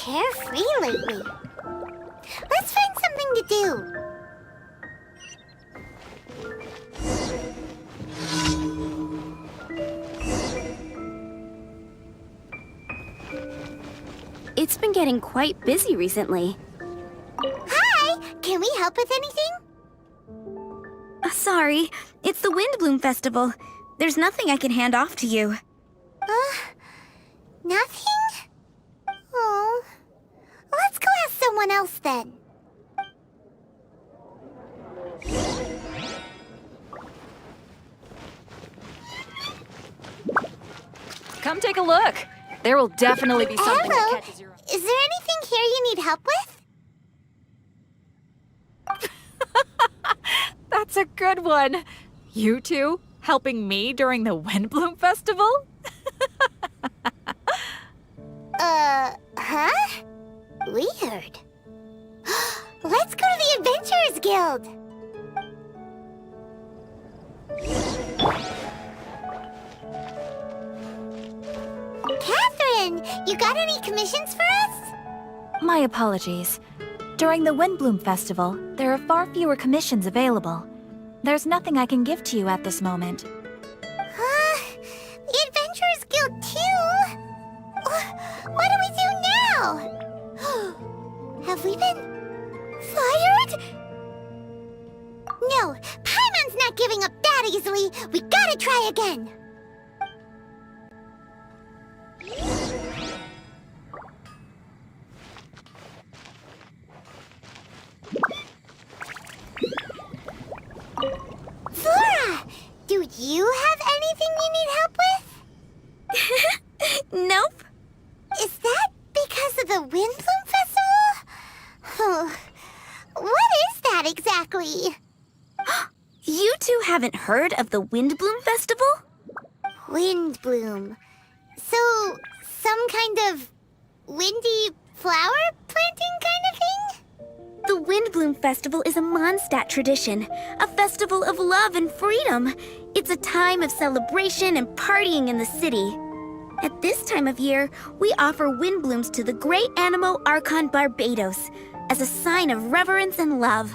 carefree lately. Let's find something to do. It's been getting quite busy recently. Hi! Can we help with anything? Sorry, it's the Windblume Festival. There's nothing I can hand off to you. Nothing? Oh. Let's go ask someone else then. Come take a look. There will definitely be something Hello. that catches your eye. Is there anything here you need help with? That's a good one. You two helping me during the Windblume Festival? Huh? Weird. Let's go to the Adventurers Guild. Catherine, you got any commissions for us? My apologies. During the Windblume Festival, there are far fewer commissions available. There's nothing I can give to you at this moment. The Adventurers Guild too? What do we do now? Have we been fired? No, Paimon's not giving up that easily. We gotta try again. Flora, do you have anything you need help with? Nope. Is that because of the Windblume Festival? What is that exactly? You two haven't heard of the Windblume Festival? Windblume. So, some kind of windy flower planting kind of thing? The Windblume Festival is a Mondstadt tradition, a festival of love and freedom. It's a time of celebration and partying in the city. At this time of year, we offer windblooms to the great Animo Archon Barbados as a sign of reverence and love.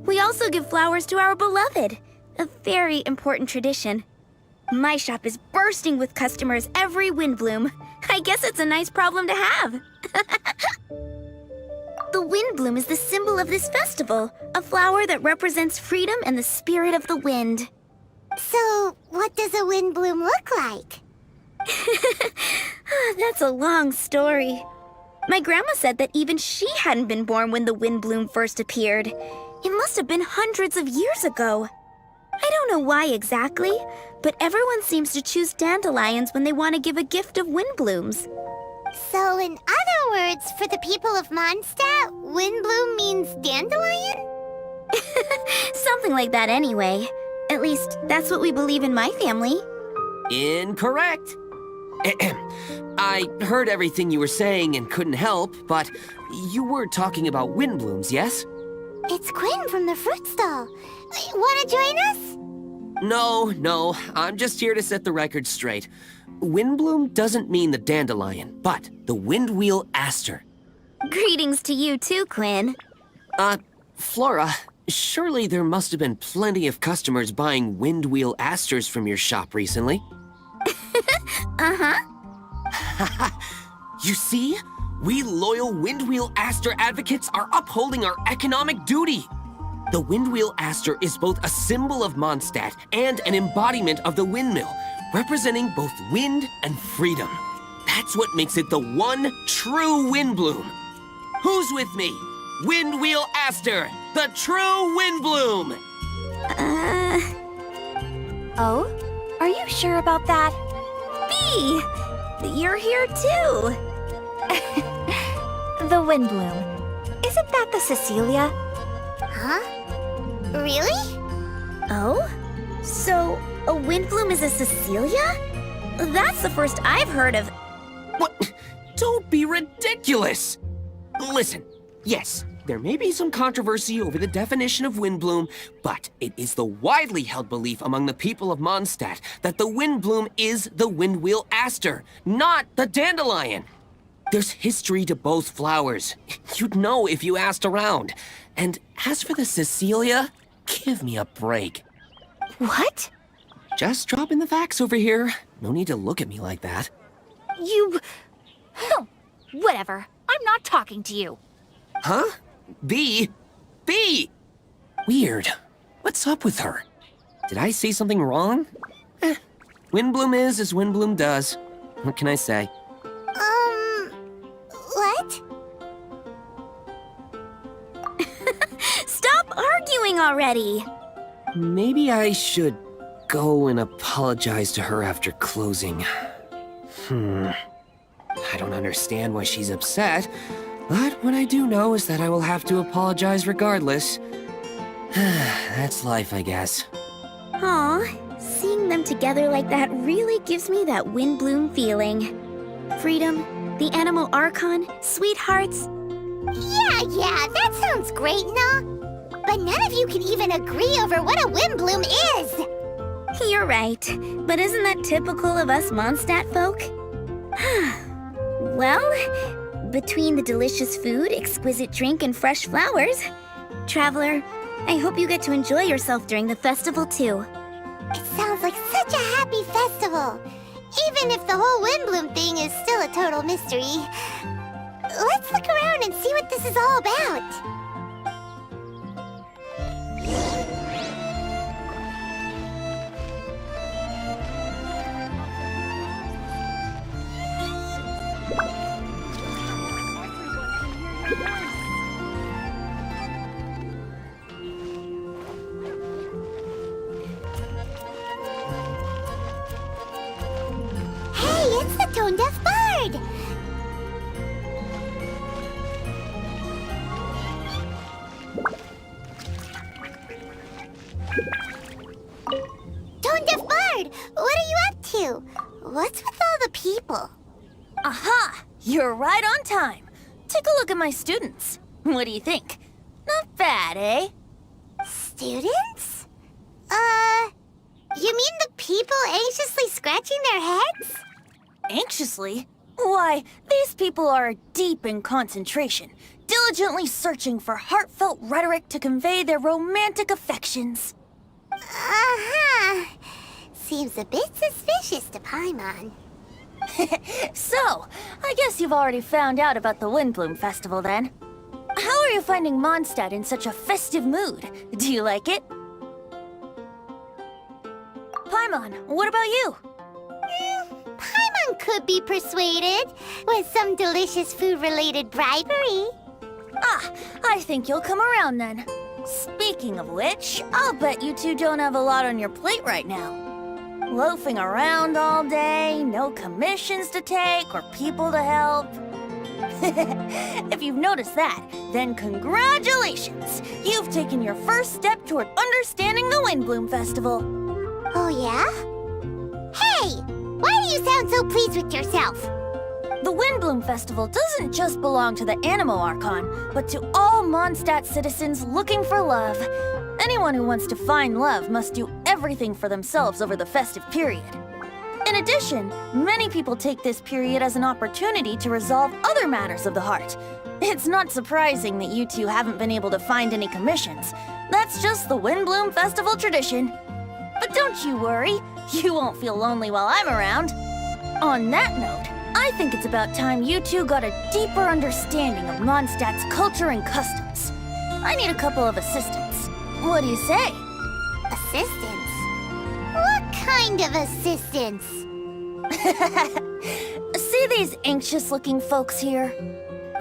We also give flowers to our beloved, a very important tradition. My shop is bursting with customers every Windblume. I guess it's a nice problem to have. The Windblume is the symbol of this festival, a flower that represents freedom and the spirit of the wind. So, what does a windblume look like? That's a long story. My grandma said that even she hadn't been born when the Windblume first appeared. It must have been hundreds of years ago. I don't know why exactly, but everyone seems to choose dandelions when they want to give a gift of windblooms. So, in other words, for the people of Mondstadt, windblume means dandelion? Something like that anyway. At least, that's what we believe in my family. Incorrect. I heard everything you were saying and couldn't help, but you were talking about windblooms, yes? It's Quinn from the fruit stall. Wanna join us? No, I'm just here to set the record straight. Windbloom doesn't mean the dandelion, but the windwheel aster. Greetings to you too, Quinn. Flora, surely there must have been plenty of customers buying windwheel asters from your shop recently. Uh-huh. You see? We loyal windwheel aster advocates are upholding our economic duty. The windwheel aster is both a symbol of Mondstadt and an embodiment of the windmill, representing both wind and freedom. That's what makes it the one true windbloom. Who's with me? Windwheel aster, the true windbloom! Oh? Are you sure about that? Bee! You're here too. The Windblume. Isn't that the Cecilia? Huh? Really? Oh? So, a windbloom is a Cecilia? That's the first I've heard of. What? Don't be ridiculous! Listen, yes, there may be some controversy over the definition of windbloom, but it is the widely held belief among the people of Mondstadt that the windbloom is the windwheel aster, not the dandelion. There's history to both flowers. You'd know if you asked around. And as for the Cecilia, give me a break. What? Just dropping the facts over here. No need to look at me like that. You... Oh, whatever. I'm not talking to you. Huh? B? Weird. What's up with her? Did I say something wrong? Windblume is as Windblume does. What can I say? What? Stop arguing already! Maybe I should go and apologize to her after closing. I don't understand why she's upset, but what I do know is that I will have to apologize regardless. That's life, I guess. Aw, seeing them together like that really gives me that Windblume feeling. Freedom, the animal archon, sweethearts. Yeah, that sounds great, no? But none of you can even agree over what a Windblume is! You're right, but isn't that typical of us Mondstadt folk? Well, between the delicious food, exquisite drink, and fresh flowers, Traveler, I hope you get to enjoy yourself during the festival too. It sounds like such a happy festival, even if the whole Windblume thing is still a total mystery. Let's look around and see what this is all about. Hey, it's the tone-deaf bird! Tone-deaf bird, what are you up to? What's with all the people? Aha! You're right on time. Take a look at my students. What do you think? Not bad, eh? Students? You mean the people anxiously scratching their heads? Anxiously? Why, these people are deep in concentration, diligently searching for heartfelt rhetoric to convey their romantic affections. Uh-huh. Seems a bit suspicious to Paimon. So, I guess you've already found out about the Windblume Festival then. How are you finding Mondstadt in such a festive mood? Do you like it? Paimon, what about you? Paimon could be persuaded with some delicious food-related bribery. Ah, I think you'll come around then. Speaking of which, I'll bet you two don't have a lot on your plate right now. Loafing around all day, no commissions to take or people to help. If you've noticed that, then congratulations! You've taken your first step toward understanding the Windblume Festival. Oh, yeah? Hey! Why do you sound so pleased with yourself? The Windblume Festival doesn't just belong to the Animo Archon, but to all Mondstadt citizens looking for love. Anyone who wants to find love must do everything for themselves over the festive period. In addition, many people take this period as an opportunity to resolve other matters of the heart. It's not surprising that you two haven't been able to find any commissions. That's just the Windblume Festival tradition. But don't you worry, you won't feel lonely while I'm around. On that note, I think it's about time you two got a deeper understanding of Mondstadt's culture and customs. I need a couple of assistants. What do you say? Assistance? What kind of assistance? See these anxious-looking folks here?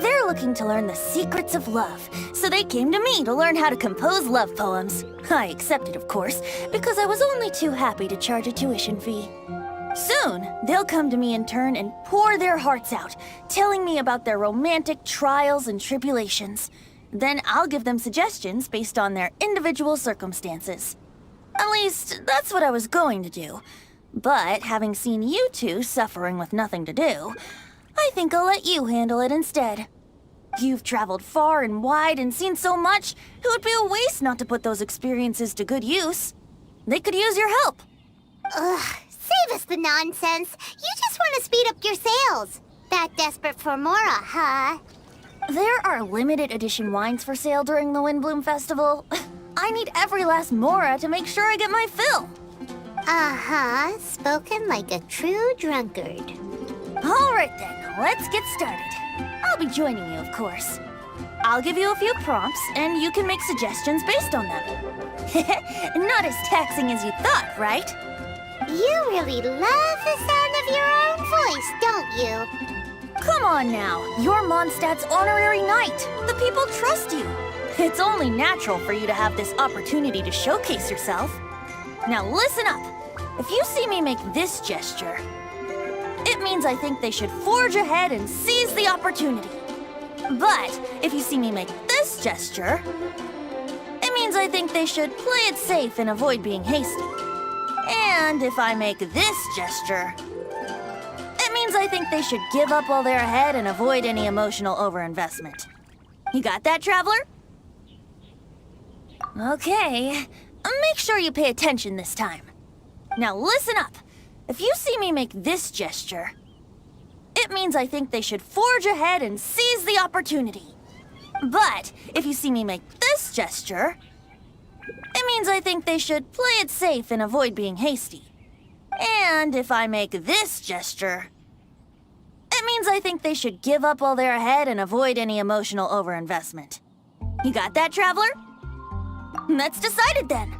They're looking to learn the secrets of love, so they came to me to learn how to compose love poems. I accepted, of course, because I was only too happy to charge a tuition fee. Soon, they'll come to me in turn and pour their hearts out, telling me about their romantic trials and tribulations. Then I'll give them suggestions based on their individual circumstances. At least, that's what I was going to do. But having seen you two suffering with nothing to do, I think I'll let you handle it instead. You've traveled far and wide and seen so much, it would be a waste not to put those experiences to good use. They could use your help. Ugh, save us the nonsense. You just want to speed up your sales. That desperate for more, huh? There are limited edition wines for sale during the Windblume Festival. I need every last Mora to make sure I get my fill. Uh-huh, spoken like a true drunkard. All right then, let's get started. I'll be joining you, of course. I'll give you a few prompts, and you can make suggestions based on them. Not as taxing as you thought, right? You really love the sound of your own voice, don't you? Come on now, you're Mondstadt's honorary knight. The people trust you. It's only natural for you to have this opportunity to showcase yourself. Now listen up. If you see me make this gesture, it means I think they should forge ahead and seize the opportunity. But if you see me make this gesture, it means I think they should play it safe and avoid being hasty. And if I make this gesture, it means I think they should give up while they're ahead and avoid any emotional overinvestment. You got that, Traveler? Okay, make sure you pay attention this time. Now listen up. If you see me make this gesture, it means I think they should forge ahead and seize the opportunity. But if you see me make this gesture, it means I think they should play it safe and avoid being hasty. And if I make this gesture, it means I think they should give up while they're ahead and avoid any emotional overinvestment. You got that, Traveler? That's decided then.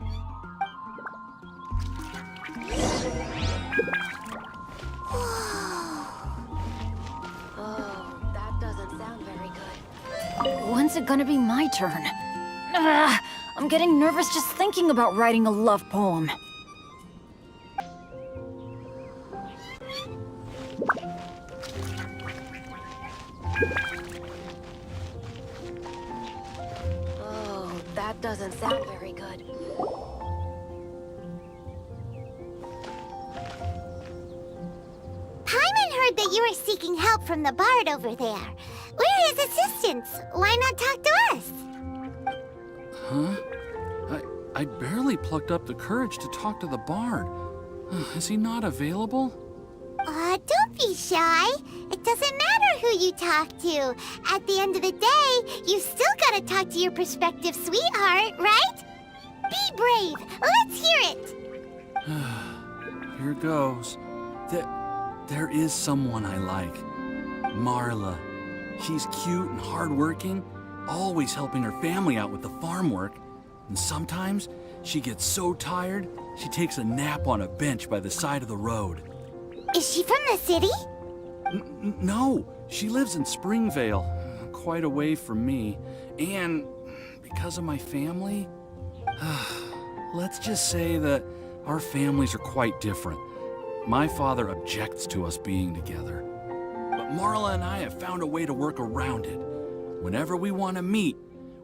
Oh, that doesn't sound very good. When's it gonna be my turn? Ugh, I'm getting nervous just thinking about writing a love poem. Oh, that doesn't sound very good. Paimon heard that you were seeking help from the bard over there. We're his assistants. Why not talk to us? Huh? I barely plucked up the courage to talk to the bard. Is he not available? Don't be shy. It doesn't matter who you talk to. At the end of the day, you still gotta talk to your prospective sweetheart, right? Be brave. Let's hear it. Here goes. There is someone I like. Marla. She's cute and hardworking, always helping her family out with the farm work. And sometimes she gets so tired, she takes a nap on a bench by the side of the road. Is she from the city? No, she lives in Springvale, quite away from me. And because of my family, let's just say that our families are quite different. My father objects to us being together. But Marla and I have found a way to work around it. Whenever we want to meet,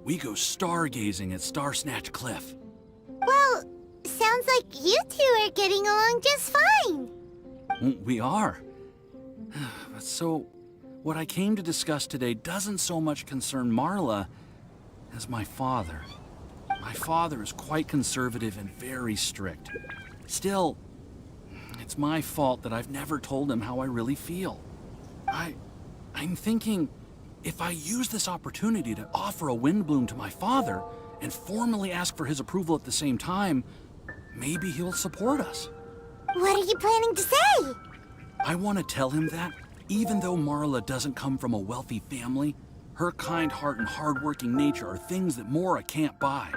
we go stargazing at Star Snatch Cliff. Well, sounds like you two are getting along just fine. We are. So, what I came to discuss today doesn't so much concern Marla as my father. My father is quite conservative and very strict. Still, it's my fault that I've never told him how I really feel. I'm thinking, if I use this opportunity to offer a Windblume to my father and formally ask for his approval at the same time, maybe he'll support us. What are you planning to say? I want to tell him that, even though Marla doesn't come from a wealthy family, her kind heart and hardworking nature are things that Mora can't buy.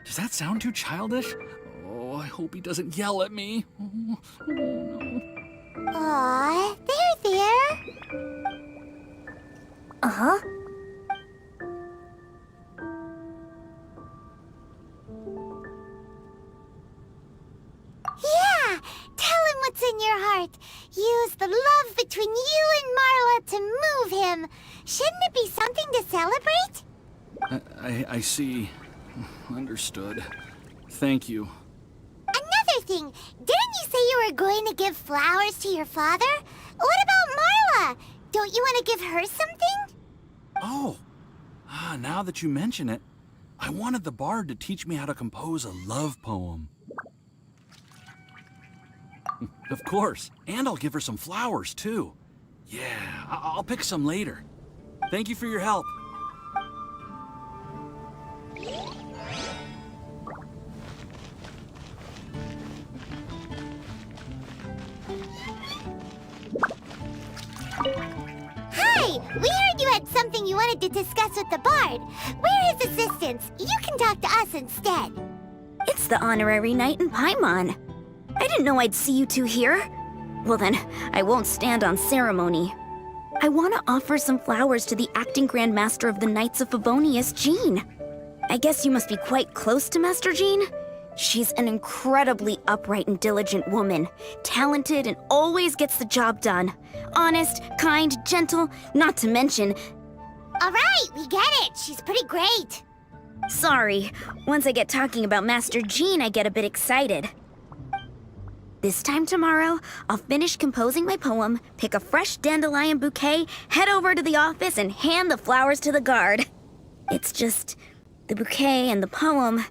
Does that sound too childish? Oh, I hope he doesn't yell at me. Oh, no. Aw, there. Uh-huh. Yeah, tell him what's in your heart. Use the love between you and Marla to move him. Shouldn't it be something to celebrate? I see. Understood. Thank you. Another thing, didn't you say you were going to give flowers to your father? What about Marla? Don't you want to give her something? Oh, now that you mention it, I wanted the bard to teach me how to compose a love poem. Of course, and I'll give her some flowers, too. Yeah, I'll pick some later. Thank you for your help. Hi! We heard you had something you wanted to discuss with the Bard. We're his assistants. You can talk to us instead. It's the honorary knight in Paimon. I didn't know I'd see you two here. Well then, I won't stand on ceremony. I want to offer some flowers to the acting Grand Master of the Knights of Favonius, Jean. I guess you must be quite close to Master Jean? She's an incredibly upright and diligent woman, talented and always gets the job done. Honest, kind, gentle, not to mention... All right, we get it. She's pretty great. Sorry, once I get talking about Master Jean, I get a bit excited. This time tomorrow, I'll finish composing my poem, pick a fresh dandelion bouquet, head over to the office, and hand the flowers to the guard. It's just... the bouquet and the poem...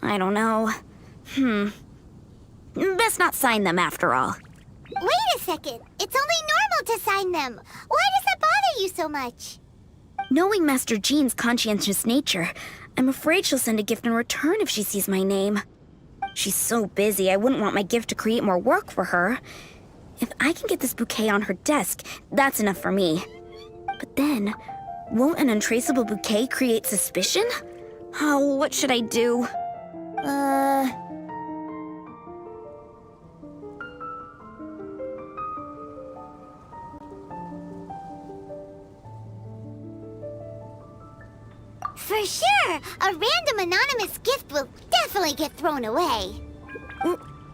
I don't know. Best not sign them after all. Wait a second. It's only normal to sign them. Why does that bother you so much? Knowing Master Jean's conscientious nature, I'm afraid she'll send a gift in return if she sees my name. She's so busy, I wouldn't want my gift to create more work for her. If I can get this bouquet on her desk, that's enough for me. But then, won't an untraceable bouquet create suspicion? Oh, what should I do? For sure. A random anonymous gift will definitely get thrown away.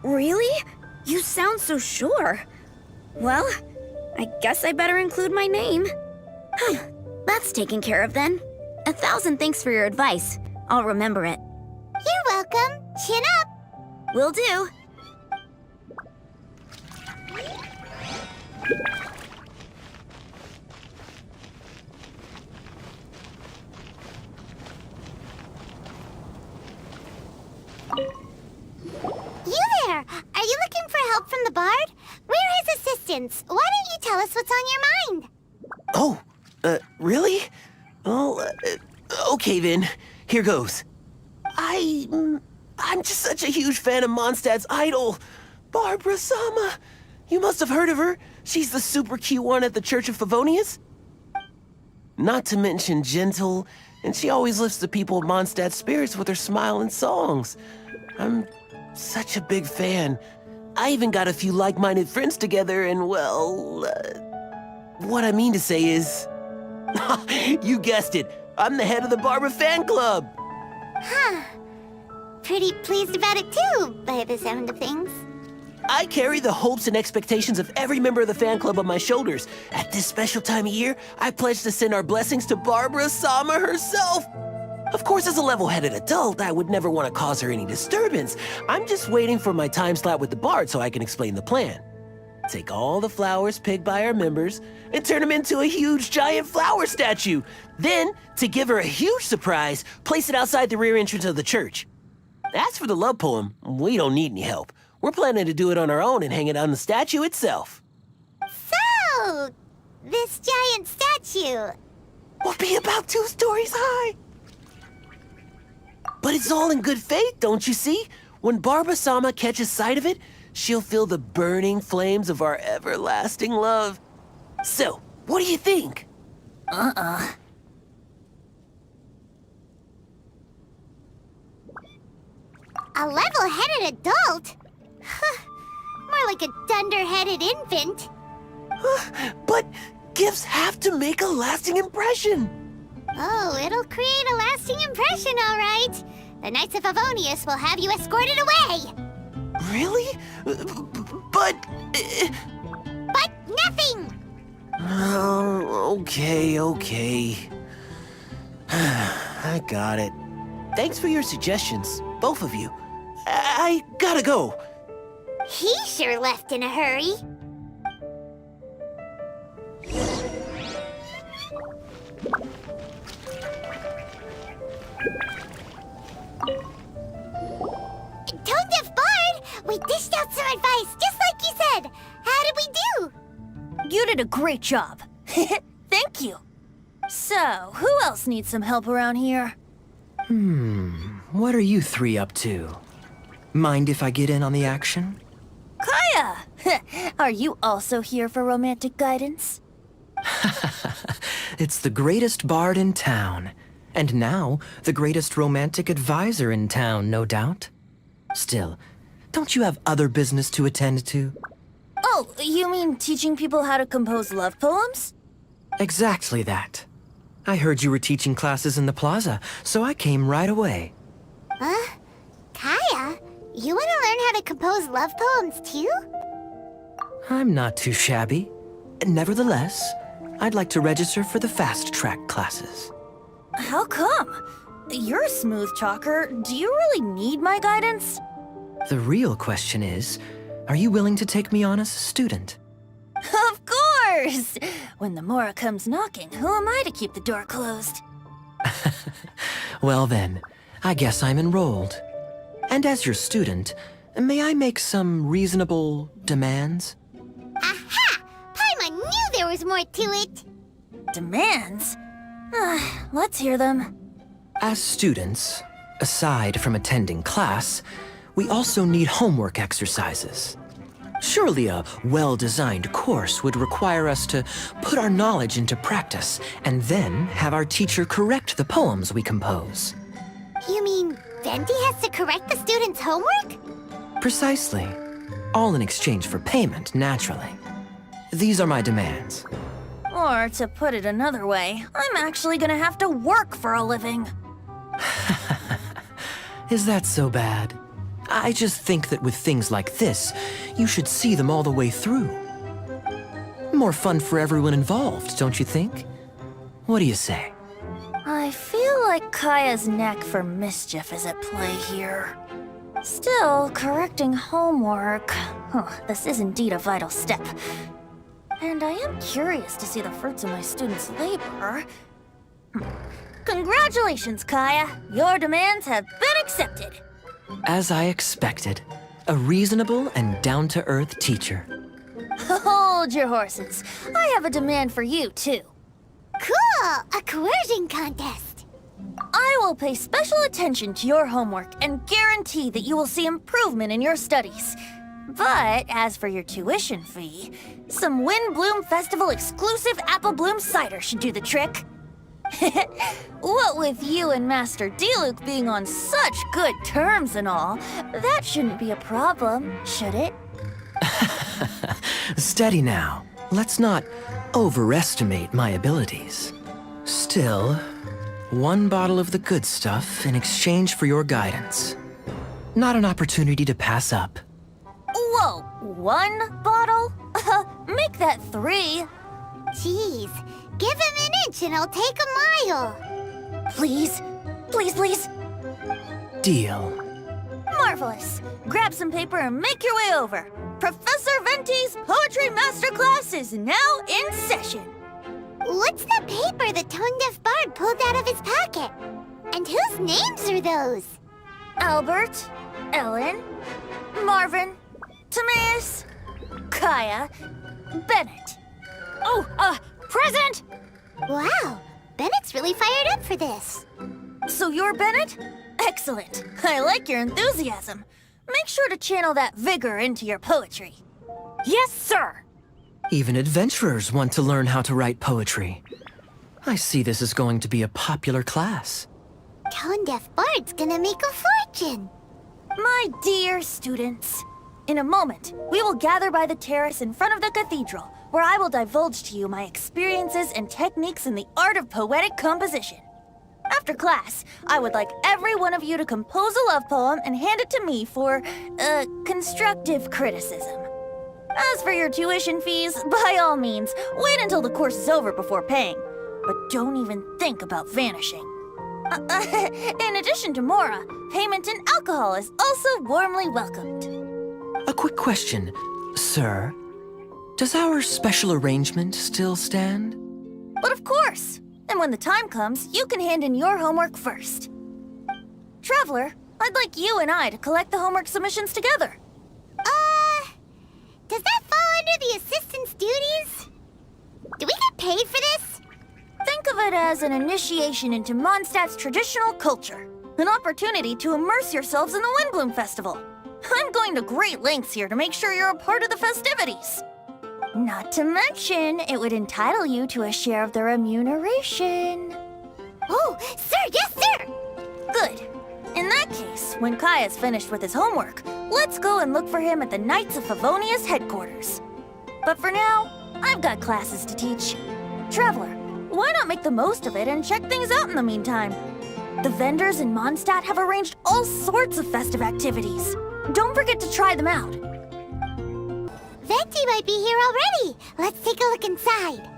Really? You sound so sure. Well, I guess I better include my name. That's taken care of then. 1,000 thanks for your advice. I'll remember it. You're welcome. Chin up. Will do. You there! Are you looking for help from the Bard? We're his assistants. Why don't you tell us what's on your mind? Oh, really? Well, okay then. Here goes. I'm just such a huge fan of Mondstadt's idol, Barbara Sama. You must have heard of her. She's the super cute one at the Church of Favonius. Not to mention gentle, and she always lifts the people of Mondstadt's spirits with her smile and songs. I'm such a big fan. I even got a few like-minded friends together, and well, what I mean to say is... You guessed it. I'm the head of the Barbara fan club. Huh. Pretty pleased about it too, by the sound of things. I carry the hopes and expectations of every member of the fan club on my shoulders. At this special time of year, I pledge to send our blessings to Barbara Sama herself. Of course, as a level-headed adult, I would never want to cause her any disturbance. I'm just waiting for my time slot with the Bard so I can explain the plan. Take all the flowers picked by our members and turn them into a huge giant flower statue. Then, to give her a huge surprise, place it outside the rear entrance of the church. As for the love poem, we don't need any help. We're planning to do it on our own and hang it on the statue itself. So, this giant statue. Will be about 2 stories high. But it's all in good faith, don't you see? When Barbara Sama catches sight of it, she'll feel the burning flames of our everlasting love. So, what do you think? A level-headed adult? More like a dunder-headed infant. But gifts have to make a lasting impression. Oh, it'll create a lasting impression, all right. The Knights of Favonius will have you escorted away. Really? But... But nothing! Oh, okay. I got it. Thanks for your suggestions, both of you. I gotta go. He sure left in a hurry. Tone-deaf Bard! We dished out some advice, just like you said. How did we do? You did a great job. Thank you. So, who else needs some help around here? What are you three up to? Mind if I get in on the action? Kaya! Are you also here for romantic guidance? It's the greatest bard in town. And now, the greatest romantic advisor in town, no doubt. Still, don't you have other business to attend to? Oh, you mean teaching people how to compose love poems? Exactly that. I heard you were teaching classes in the plaza, so I came right away. Huh? Kaya, you want to learn how to compose love poems too? I'm not too shabby. Nevertheless, I'd like to register for the fast-track classes. How come? You're a smooth talker. Do you really need my guidance? The real question is, are you willing to take me on as a student? Of course! When the Mora comes knocking, who am I to keep the door closed? Well then, I guess I'm enrolled. And as your student, may I make some reasonable demands? Aha! Paimon knew there was more to it! Demands? Let's hear them. As students, aside from attending class, we also need homework exercises. Surely a well-designed course would require us to put our knowledge into practice and then have our teacher correct the poems we compose. You mean Venti has to correct the students' homework? Precisely. All in exchange for payment, naturally. These are my demands. Or, to put it another way, I'm actually gonna have to work for a living. Is that so bad? I just think that with things like this, you should see them all the way through. More fun for everyone involved, don't you think? What do you say? I feel like Kaya's knack for mischief is at play here. Still, correcting homework. This is indeed a vital step. And I am curious to see the fruits of my students' labor. Congratulations, Kaya! Your demands have been accepted! As I expected, a reasonable and down-to-earth teacher. Hold your horses. I have a demand for you, too. Cool! A coercion contest! I will pay special attention to your homework and guarantee that you will see improvement in your studies. But as for your tuition fee, some Windblume Festival exclusive apple bloom cider should do the trick. What with you and Master Diluc being on such good terms and all, that shouldn't be a problem, should it? Steady now. Let's not overestimate my abilities. Still, one bottle of the good stuff in exchange for your guidance. Not an opportunity to pass up. Whoa, one bottle? Make that 3. Jeez, give him an inch and I'll take a mile! Please, please, please. Deal. Marvelous. Grab some paper and make your way over. Professor Venti's Poetry Masterclass is now in session. What's the paper the tone-deaf bard pulled out of his pocket? And whose names are those? Albert, Ellen, Marvin, Timaeus, Kaya, Bennett. Oh, present! Wow, Bennett's really fired up for this. So you're Bennett? Excellent. I like your enthusiasm. Make sure to channel that vigor into your poetry. Yes, sir! Even adventurers want to learn how to write poetry. I see this is going to be a popular class. Tone-deaf bard's gonna make a fortune. My dear students, in a moment, we will gather by the terrace in front of the cathedral, where I will divulge to you my experiences and techniques in the art of poetic composition. After class, I would like every one of you to compose a love poem and hand it to me for, constructive criticism. As for your tuition fees, by all means, wait until the course is over before paying. But don't even think about vanishing. In addition to Mora, payment in alcohol is also warmly welcomed. A quick question, sir. Does our special arrangement still stand? But of course! And when the time comes, you can hand in your homework first. Traveler, I'd like you and I to collect the homework submissions together. Does that fall under the assistant's duties? Do we get paid for this? Think of it as an initiation into Mondstadt's traditional culture. An opportunity to immerse yourselves in the Windblume Festival. I'm going to great lengths here to make sure you're a part of the festivities. Not to mention, it would entitle you to a share of the remuneration. Oh, sir, yes, sir! Good. In that case, when Kaya's finished with his homework, let's go and look for him at the Knights of Favonia's headquarters. But for now, I've got classes to teach. Traveler, why not make the most of it and check things out in the meantime? The vendors in Mondstadt have arranged all sorts of festive activities. Don't forget to try them out. Venti might be here already. Let's take a look inside.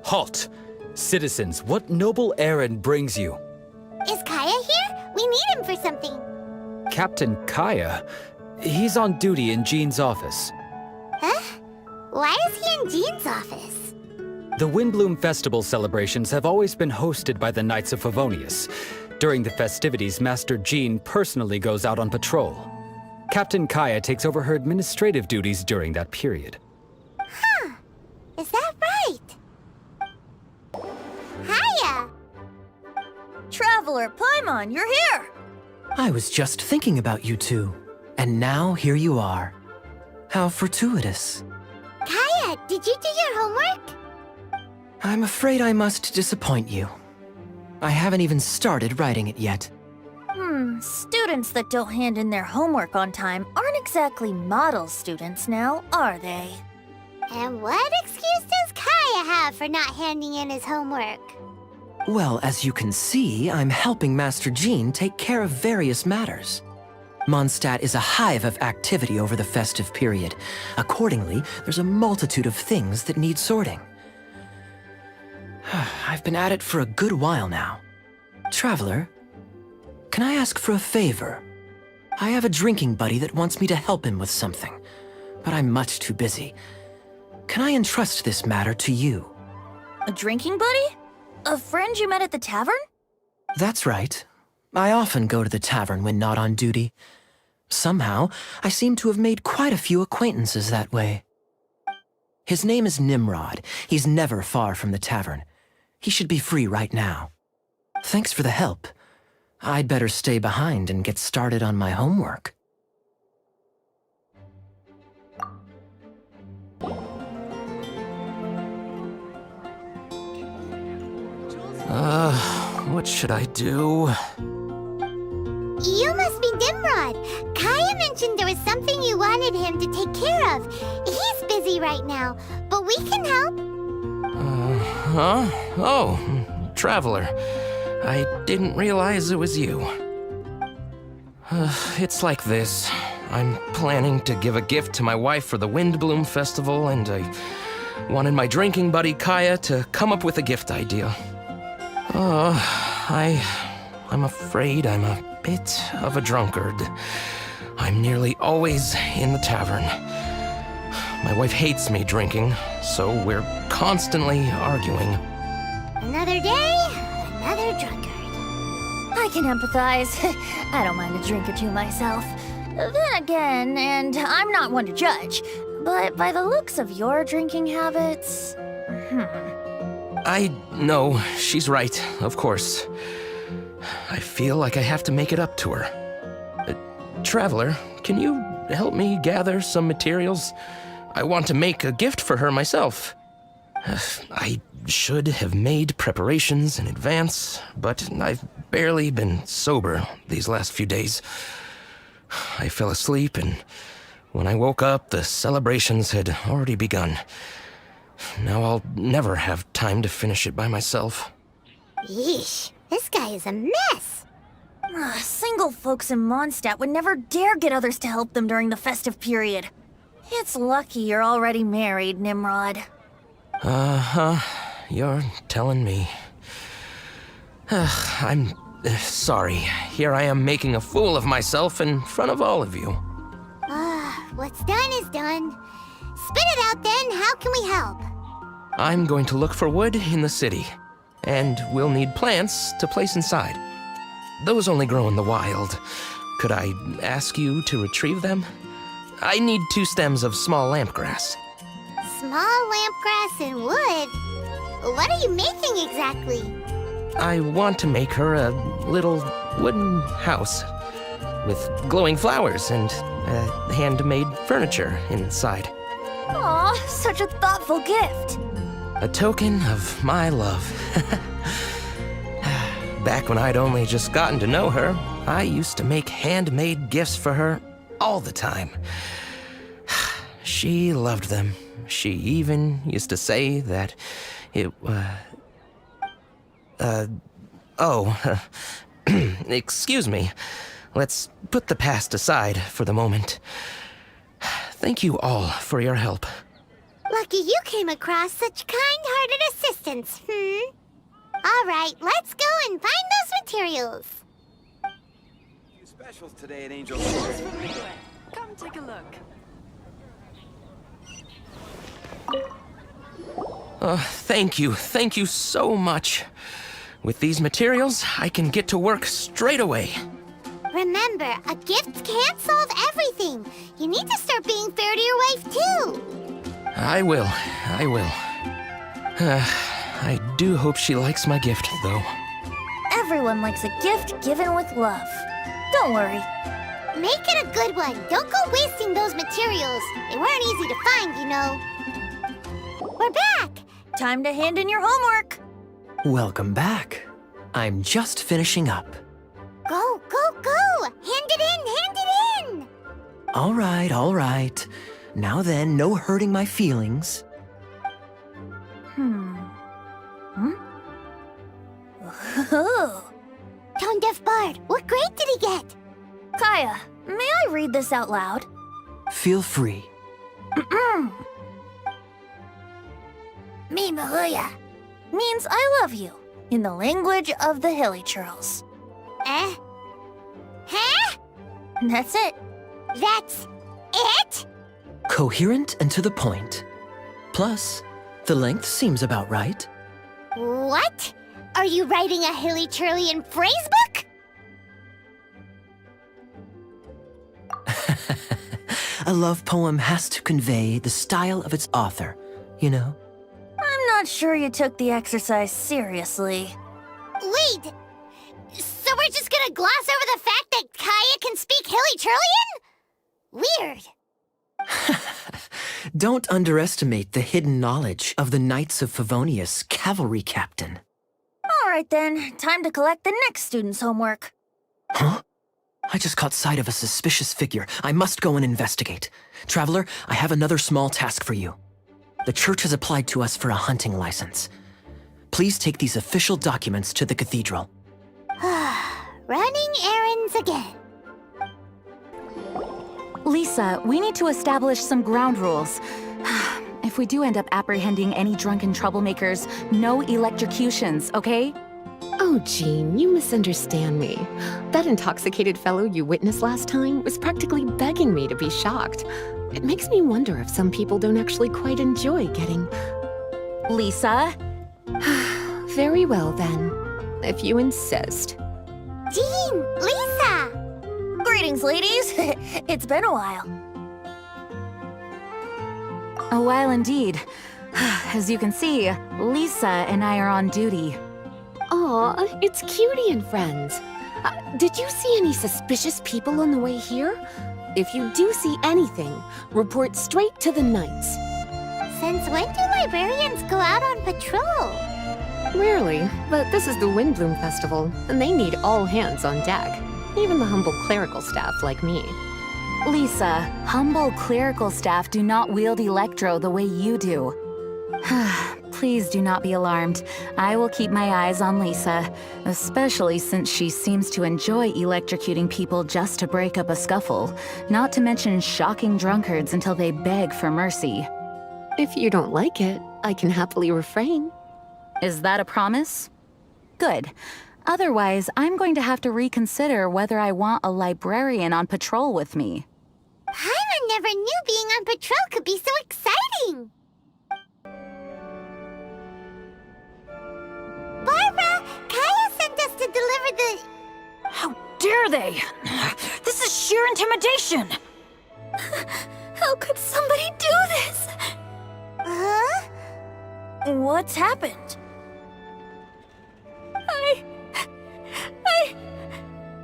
Halt! Citizens, what noble errand brings you? Is Kaya here? We need him for something. Captain Kaya? He's on duty in Jean's office. Huh? Why is he in Jean's office? The Windblume Festival celebrations have always been hosted by the Knights of Favonius. During the festivities, Master Jean personally goes out on patrol. Captain Kaya takes over her administrative duties during that period. Huh. Is that right? Hiya! Traveler Paimon, you're here! I was just thinking about you two, and now here you are. How fortuitous. Kaya, did you do your homework? I'm afraid I must disappoint you. I haven't even started writing it yet. Students that don't hand in their homework on time aren't exactly model students now, are they? And what excuse does Kaya have for not handing in his homework? Well, as you can see, I'm helping Master Jean take care of various matters. Mondstadt is a hive of activity over the festive period. Accordingly, there's a multitude of things that need sorting. I've been at it for a good while now. Traveler, can I ask for a favor? I have a drinking buddy that wants me to help him with something, but I'm much too busy. Can I entrust this matter to you? A drinking buddy? A friend you met at the tavern? That's right. I often go to the tavern when not on duty. Somehow, I seem to have made quite a few acquaintances that way. His name is Nimrod. He's never far from the tavern. He should be free right now. Thanks for the help. I'd better stay behind and get started on my homework. What should I do? You must be Nimrod. Kaya mentioned there was something you wanted him to take care of. He's busy right now, but we can help. Huh? Oh, Traveler. I didn't realize it was you. It's like this. I'm planning to give a gift to my wife for the Windblume Festival, and I wanted my drinking buddy Kaya to come up with a gift idea. I'm afraid I'm a bit of a drunkard. I'm nearly always in the tavern. My wife hates me drinking, so we're constantly arguing. Another day, another drunkard. I can empathize. I don't mind a drink or two myself. Then again, and I'm not one to judge, but by the looks of your drinking habits... I know, she's right, of course. I feel like I have to make it up to her. Traveler, can you help me gather some materials? I want to make a gift for her myself. I should have made preparations in advance, but I've barely been sober these last few days. I fell asleep, and when I woke up, the celebrations had already begun. Now I'll never have time to finish it by myself. Yeesh, this guy is a mess. Single folks in Mondstadt would never dare get others to help them during the festive period. It's lucky you're already married, Nimrod. You're telling me. I'm sorry. Here I am making a fool of myself in front of all of you. What's done is done. Spit it out then, how can we help? I'm going to look for wood in the city, and we'll need plants to place inside. Those only grow in the wild. Could I ask you to retrieve them? I need 2 stems of small lamp grass. small lamp grass and wood. What are you making exactly? I want to make her a little wooden house with glowing flowers and handmade furniture inside. Aw, such a thoughtful gift. A token of my love. Back when I'd only just gotten to know her, I used to make handmade gifts for her all the time. She loved them. She even used to say that it, excuse me. Let's put the past aside for the moment. Thank you all for your help. Lucky you came across such kind-hearted assistance, All right, let's go and find those materials. Specials today at Angel. Come take a look. Thank you so much. With these materials, I can get to work straight away. Remember, a gift can't solve everything. You need to start being fair to your wife, too. I will. I do hope she likes my gift, though. Everyone likes a gift given with love. Don't worry. Make it a good one. Don't go wasting those materials. They weren't easy to find, you know. We're back. Time to hand in your homework. Welcome back. I'm just finishing up. Go, go, go! Hand it in! All right. Now then, no hurting my feelings. Oh. Tone Deaf Bard, what grade did he get? Kaya, may I read this out loud? Feel free. Me Mahuya means I love you in the language of the Hilly Churls. Eh? Huh? That's it. That's it? Coherent and to the point. Plus, the length seems about right. What? Are you writing a Hilly-Churlian phrase book? A love poem has to convey the style of its author, you know? I'm not sure you took the exercise seriously. Wait, so we're just gonna gloss over the fact that Kaya can speak Hilly-Churlian? Weird. Don't underestimate the hidden knowledge of the Knights of Favonius cavalry captain. All right then, time to collect the next student's homework. Huh? I just caught sight of a suspicious figure. I must go and investigate. Traveler, I have another small task for you. The church has applied to us for a hunting license. Please take these official documents to the cathedral. Running errands again. Lisa, we need to establish some ground rules. If we do end up apprehending any drunken troublemakers, no electrocutions, okay? Oh, Jean, you misunderstand me. That intoxicated fellow you witnessed last time was practically begging me to be shocked. It makes me wonder if some people don't actually quite enjoy getting... Lisa? Very well, then. If you insist. Jean! Lisa! Greetings, ladies. It's been a while. A while indeed. As you can see, Lisa and I are on duty. Aw, it's Cutie and friends. Did you see any suspicious people on the way here? If you do see anything, report straight to the Knights. Since when do librarians go out on patrol? Rarely, but this is the Windblume Festival, and they need all hands on deck. Even the humble clerical staff like me. Lisa, humble clerical staff do not wield electro the way you do. Please do not be alarmed. I will keep my eyes on Lisa, especially since she seems to enjoy electrocuting people just to break up a scuffle, not to mention shocking drunkards until they beg for mercy. If you don't like it, I can happily refrain. Is that a promise? Good. Otherwise, I'm going to have to reconsider whether I want a librarian on patrol with me. Paimon never knew being on patrol could be so exciting! Barbara! Kaya sent us to deliver the... How dare they! This is sheer intimidation! How could somebody do this? What's happened?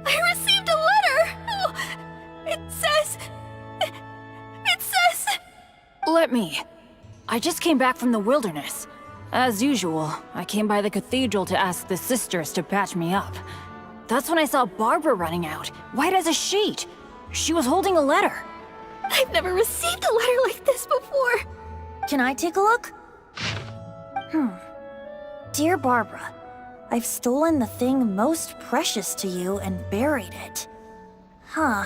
I received a letter! Oh, it says... Let me. I just came back from the wilderness. As usual, I came by the cathedral to ask the sisters to patch me up. That's when I saw Barbara running out, white as a sheet. She was holding a letter. I've never received a letter like this before. Can I take a look? Dear Barbara, I've stolen the thing most precious to you and buried it. Huh.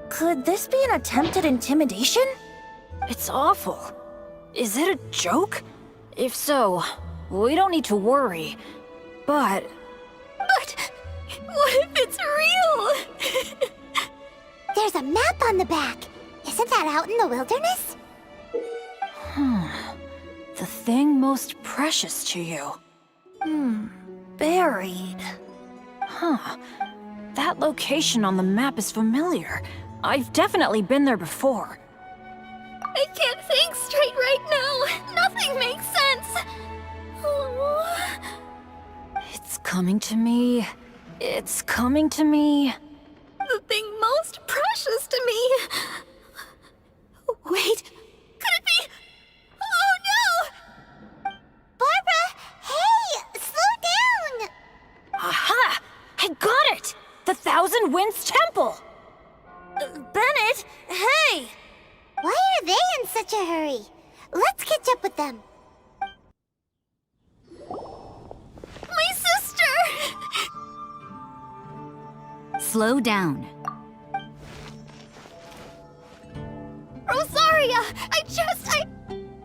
Could this be an attempt at intimidation? It's awful. Is it a joke? If so, we don't need to worry. But What if it's real? There's a map on the back. Isn't that out in the wilderness? the thing most precious to you. Buried. Huh. That location on the map is familiar. I've definitely been there before. I can't think straight right now. Nothing makes sense. Oh. It's coming to me. It's coming to me. The thing most precious to me. Wait, could it be? Oh no! Barbara, hey, slow down! Aha! I got it! The Thousand Winds Temple! Bennett, hey! Why are they in such a hurry? Let's catch up with them. My sister! Slow down. Rosaria,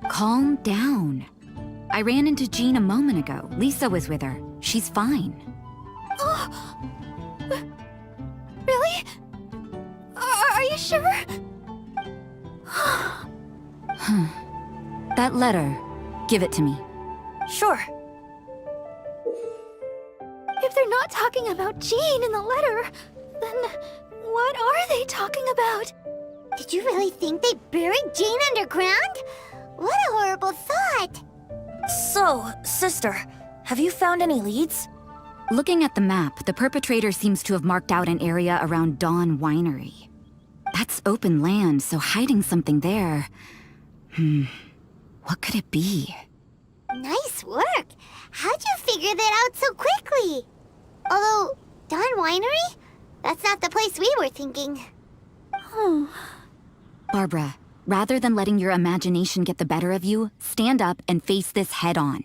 Calm down. I ran into Jean a moment ago. Lisa was with her. She's fine. Really? Are you sure? That letter, give it to me. Sure. If they're not talking about Jean in the letter, then what are they talking about? Did you really think they buried Jane underground? What a horrible thought! So, sister, have you found any leads? Looking at the map, the perpetrator seems to have marked out an area around Dawn Winery. That's open land, so hiding something there... What could it be? Nice work! How'd you figure that out so quickly? Although, Dawn Winery? That's not the place we were thinking. Barbara, rather than letting your imagination get the better of you, stand up and face this head-on.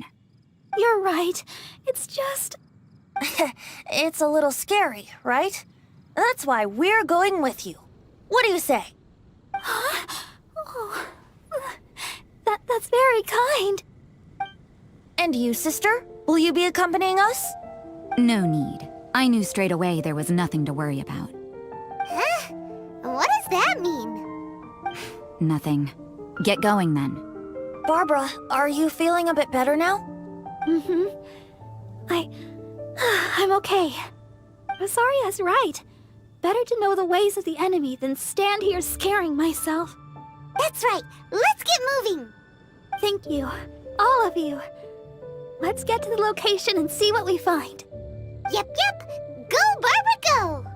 You're right. It's just... It's a little scary, right? That's why we're going with you. What do you say? Oh, that's very kind. And you, sister? Will you be accompanying us? No need. I knew straight away there was nothing to worry about. Huh? What does that mean? Nothing. Get going then. Barbara, are you feeling a bit better now? I'm okay. Rosaria's right. Better to know the ways of the enemy than stand here scaring myself. That's right. Let's get moving. Thank you, all of you. Let's get to the location and see what we find. Yep. Go, Barbara, go!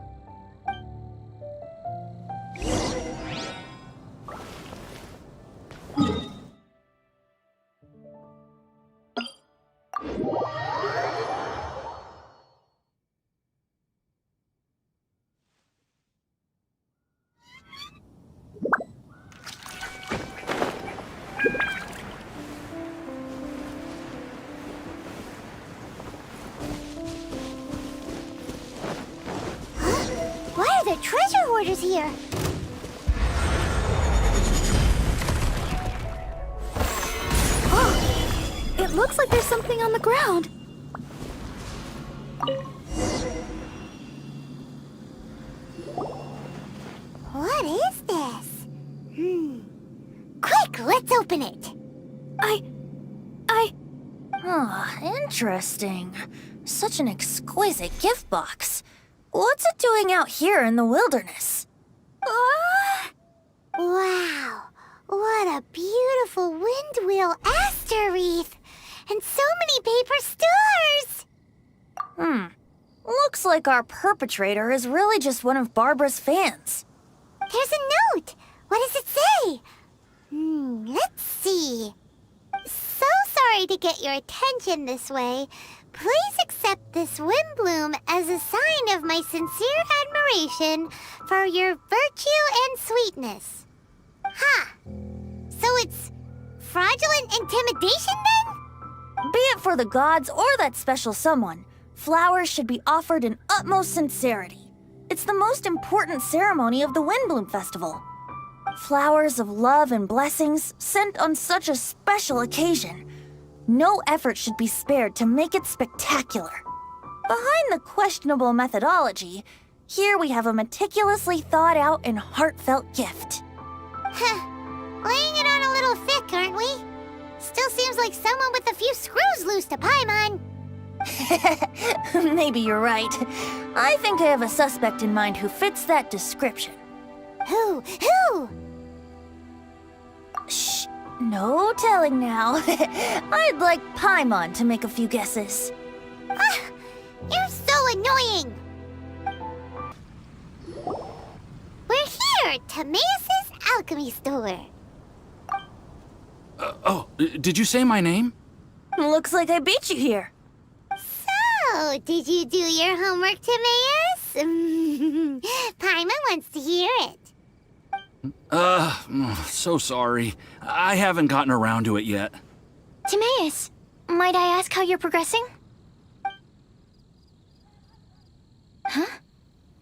Why are there treasure hoarders here? Oh, it looks like there's something on the ground. What is this? Quick, let's open it. Interesting. Such an exquisite gift box. What's it doing out here in the wilderness? Wow, what a beautiful windwheel aster wreath. and so many paper stars! Looks like our perpetrator is really just one of Barbara's fans. There's a note! What does it say? Let's see. So sorry to get your attention this way. Please accept this Windblume as a sign of my sincere admiration for your virtue and sweetness. Ha! So it's fraudulent intimidation then? Be it for the gods or that special someone, flowers should be offered in utmost sincerity. It's the most important ceremony of the Windblume Festival. Flowers of love and blessings sent on such a special occasion. No effort should be spared to make it spectacular. Behind the questionable methodology, here we have a meticulously thought out and heartfelt gift. Laying it on a little thick, aren't we? Still seems like someone with a few screws loose to Paimon. Maybe you're right. I think I have a suspect in mind who fits that description. Who? Shh, no telling now. I'd like Paimon to make a few guesses. You're so annoying! We're here at Timaeus' alchemy store. Did you say my name? Looks like I beat you here. So, did you do your homework, Timaeus? Paimon wants to hear it. So sorry. I haven't gotten around to it yet. Timaeus, might I ask how you're progressing? Huh?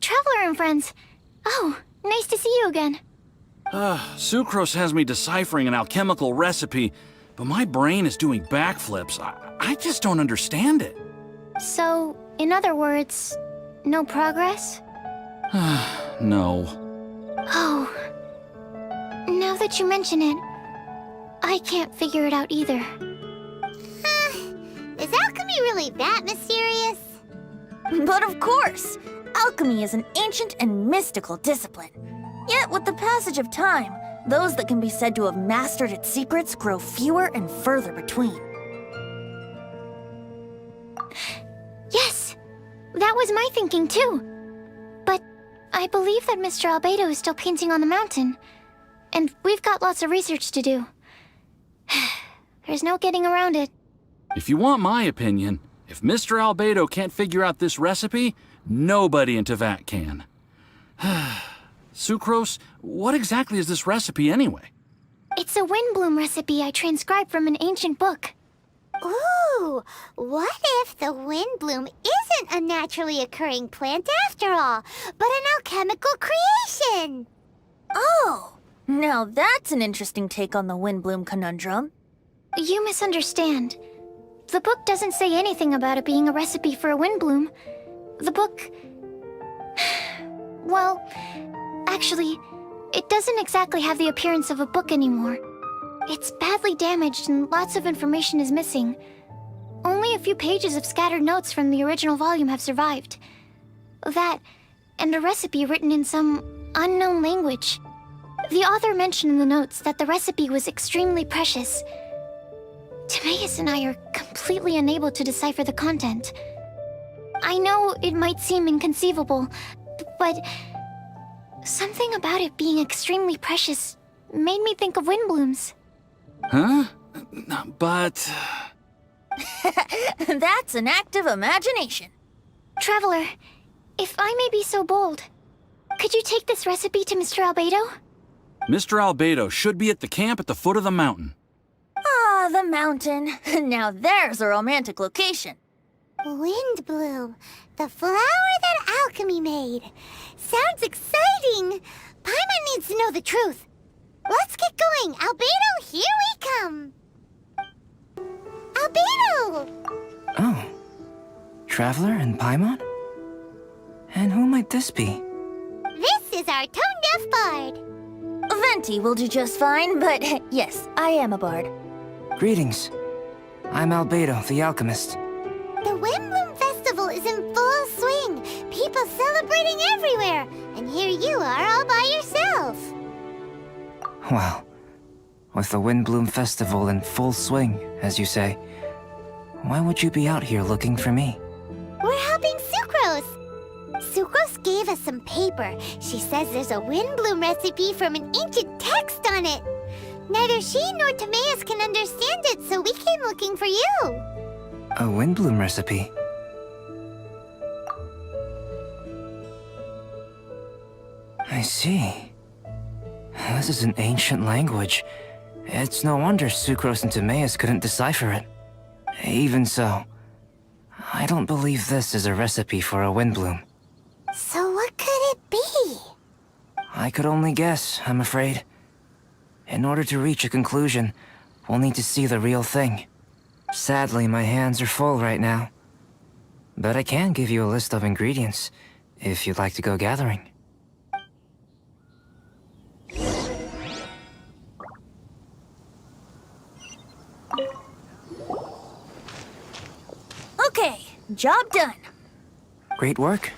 Traveler and friends. Oh, nice to see you again. Sucrose has me deciphering an alchemical recipe, but my brain is doing backflips. I just don't understand it. So, in other words, no progress? No. Oh. Now that you mention it, I can't figure it out either. Is alchemy really that mysterious? But of course! Alchemy is an ancient and mystical discipline. Yet with the passage of time, those that can be said to have mastered its secrets grow fewer and further between. Yes! That was my thinking too. But I believe that Mr. Albedo is still painting on the mountain. And we've got lots of research to do. There's no getting around it. If you want my opinion, if Mr. Albedo can't figure out this recipe, nobody in Teyvat can. Sucrose, what exactly is this recipe anyway? It's a Windblume recipe I transcribed from an ancient book. Ooh, what if the Windblume isn't a naturally occurring plant after all, but an alchemical creation? Oh, now that's an interesting take on the Windblume conundrum. You misunderstand. The book doesn't say anything about it being a recipe for a Windblume. The book... Well, actually, it doesn't exactly have the appearance of a book anymore. It's badly damaged and lots of information is missing. Only a few pages of scattered notes from the original volume have survived. That, and a recipe written in some unknown language. The author mentioned in the notes that the recipe was extremely precious. Timaeus and I are completely unable to decipher the content. I know it might seem inconceivable, but something about it being extremely precious made me think of Windblooms. Huh? But... That's an act of imagination. Traveler, if I may be so bold, could you take this recipe to Mr. Albedo? Mr. Albedo should be at the camp at the foot of the mountain. Ah, the mountain. Now there's a romantic location. Windblume, the flower that alchemy made. Sounds exciting. Paimon needs to know the truth. Let's get going. Albedo, here we come. Albedo! Oh. Traveler and Paimon? And who might this be? This is our tone-deaf bard. Venti will do just fine, but yes, I am a bard. Greetings. I'm Albedo, the alchemist. The Windblume Festival is in full swing. People celebrating everywhere. And here you are all by yourself. Well, with the Windblume Festival in full swing, as you say, Why would you be out here looking for me? We're helping Sucrose. Sucrose gave us some paper. She says there's a Windblume recipe from an ancient text on it. Neither she nor Timaeus can understand it, so we came looking for you. A Windblume recipe? I see. This is an ancient language. It's no wonder Sucrose and Timaeus couldn't decipher it. Even so, I don't believe this is a recipe for a Windblume. So what could it be? I could only guess, I'm afraid. In order to reach a conclusion, we'll need to see the real thing. Sadly, my hands are full right now. But I can give you a list of ingredients, if you'd like to go gathering. Okay, job done. Great work.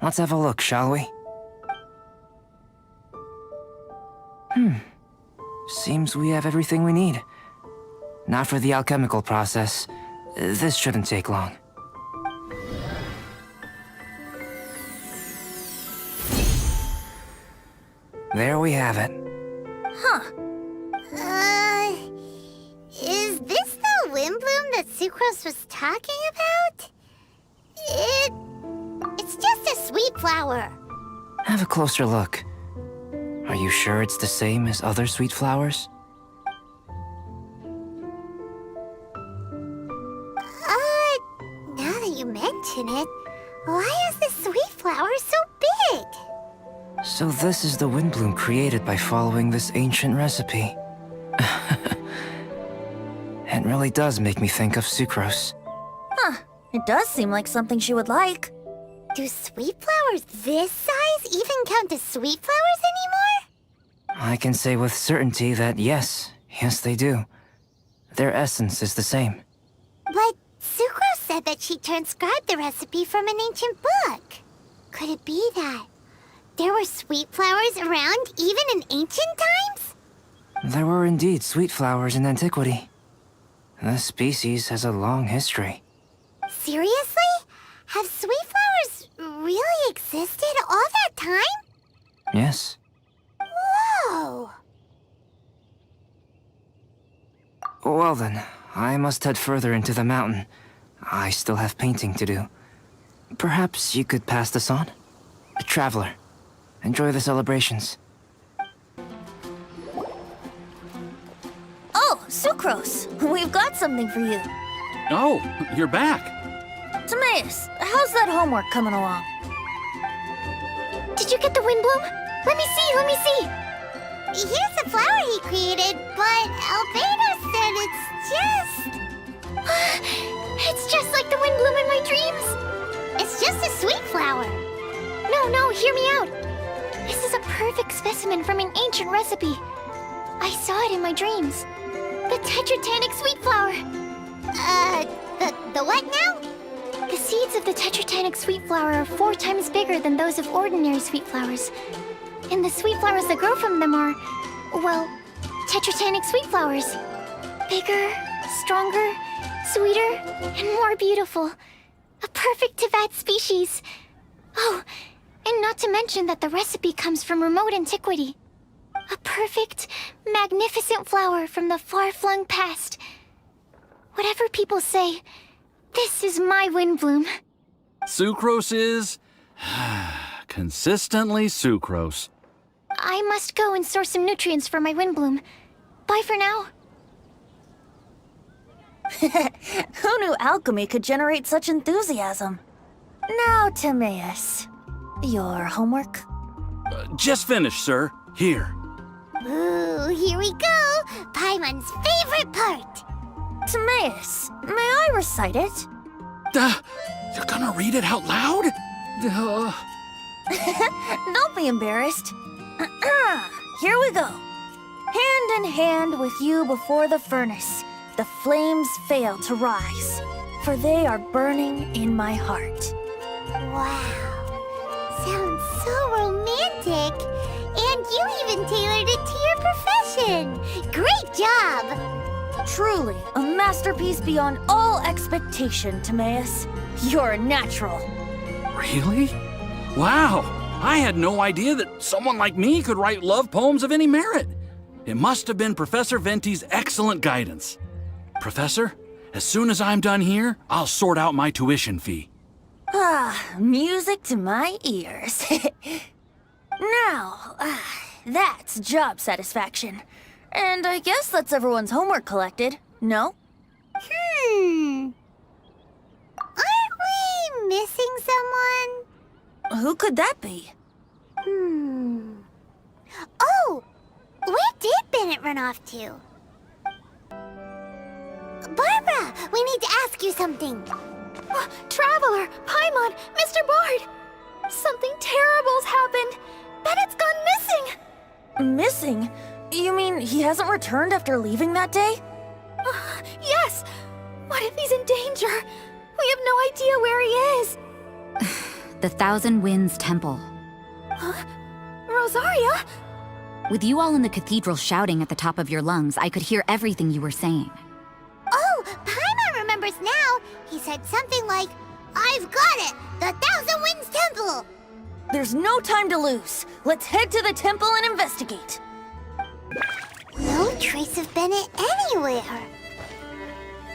Let's have a look, shall we? Seems we have everything we need. Not for the alchemical process. This shouldn't take long. There we have it. Is this the Windblume that Sucrose was talking about? It's just a sweet flower. Have a closer look. Are you sure it's the same as other sweet flowers? Now that you mention it, why is this sweet flower so big? So this is the Windblume created by following this ancient recipe. It really does make me think of Sucrose. It does seem like something she would like. Do sweet flowers this size even count as sweet flowers anymore? I can say with certainty that yes they do. Their essence is the same. But Sucrose said that she transcribed the recipe from an ancient book. Could it be that there were sweet flowers around even in ancient times? There were indeed sweet flowers in antiquity. This species has a long history. Seriously? Have sweet flowers really existed all that time? Yes. Whoa! Well then, I must head further into the mountain. I still have painting to do. Perhaps you could pass this on? Traveler, enjoy the celebrations. Oh, Sucrose, we've got something for you. Oh, you're back. Timaeus, how's that homework coming along? Did you get the Windblume? Let me see! Here's the flower he created, but Albedo said it's just... It's just like the Windblume in my dreams! It's just a sweet flower. No, hear me out. This is a perfect specimen from an ancient recipe. I saw it in my dreams. The Tetratanic sweet flower. The what now? The seeds of the Tetratanic sweet flower are 4 times bigger than those of ordinary sweet flowers. And the sweet flowers that grow from them are, well, Tetratanic sweet flowers. Bigger, stronger, sweeter, and more beautiful. A perfect Teyvat species. Oh, and not to mention that the recipe comes from remote antiquity. A perfect, magnificent flower from the far-flung past. Whatever people say, this is my Windblume. Sucrose is... consistently Sucrose. I must go and source some nutrients for my Windblume. Bye for now. Who knew alchemy could generate such enthusiasm? Now, Timaeus, your homework? Just finished, sir. Here. Ooh, here we go! Paimon's favorite part! Timaeus, may I recite it? You're gonna read it out loud? Don't be embarrassed. Here we go. Hand in hand with you before the furnace, the flames fail to rise, for they are burning in my heart. Wow. Sounds so romantic. And you even tailored it to your profession. Great job! Truly, a masterpiece beyond all expectation, Timaeus. You're a natural. Really? Wow! I had no idea that someone like me could write love poems of any merit. It must have been Professor Venti's excellent guidance. Professor, as soon as I'm done here, I'll sort out my tuition fee. Music to my ears. Now, that's job satisfaction. And I guess that's everyone's homework collected, no? Aren't we missing someone? Who could that be? Oh! Where did Bennett run off to? Barbara, we need to ask you something. Traveler, Paimon, Mr. Bard! Something terrible's happened! Bennett's gone missing! Missing? You mean he hasn't returned after leaving that day? Yes! What if he's in danger? We have no idea where he is! The Thousand Winds Temple. Rosaria? With you all in the cathedral shouting at the top of your lungs, I could hear everything you were saying. Oh, Paimon remembers now. He said something like, "I've got it! The Thousand Winds Temple!" There's no time to lose. Let's head to the temple and investigate. No trace of Bennett anywhere.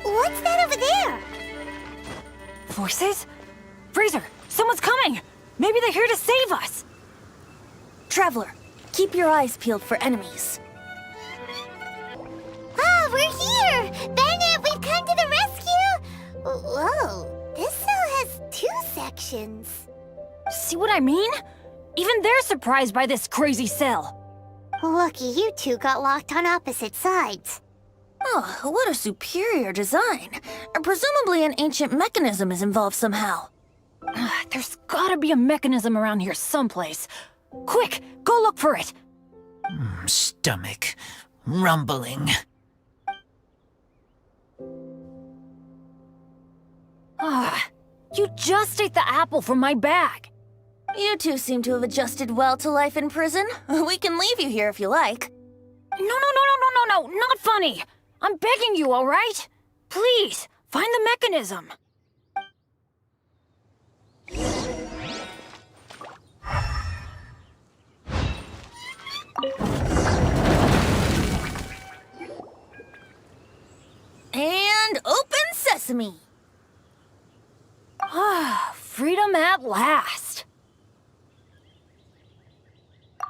What's that over there? Forces? Fraser, someone's coming! Maybe they're here to save us! Traveler, keep your eyes peeled for enemies. Ah, we're here! Bennett, we've come to the rescue! Whoa, this cell has 2 sections. See what I mean? Even they're surprised by this crazy cell. Lucky you two got locked on opposite sides. Oh, what a superior design. Presumably an ancient mechanism is involved somehow. There's gotta be a mechanism around here someplace. Quick, go look for it! Stomach rumbling. You just ate the apple from my bag. You two seem to have adjusted well to life in prison. We can leave you here if you like. No, not funny. I'm begging you, all right? Please, find the mechanism. And open sesame. Freedom at last.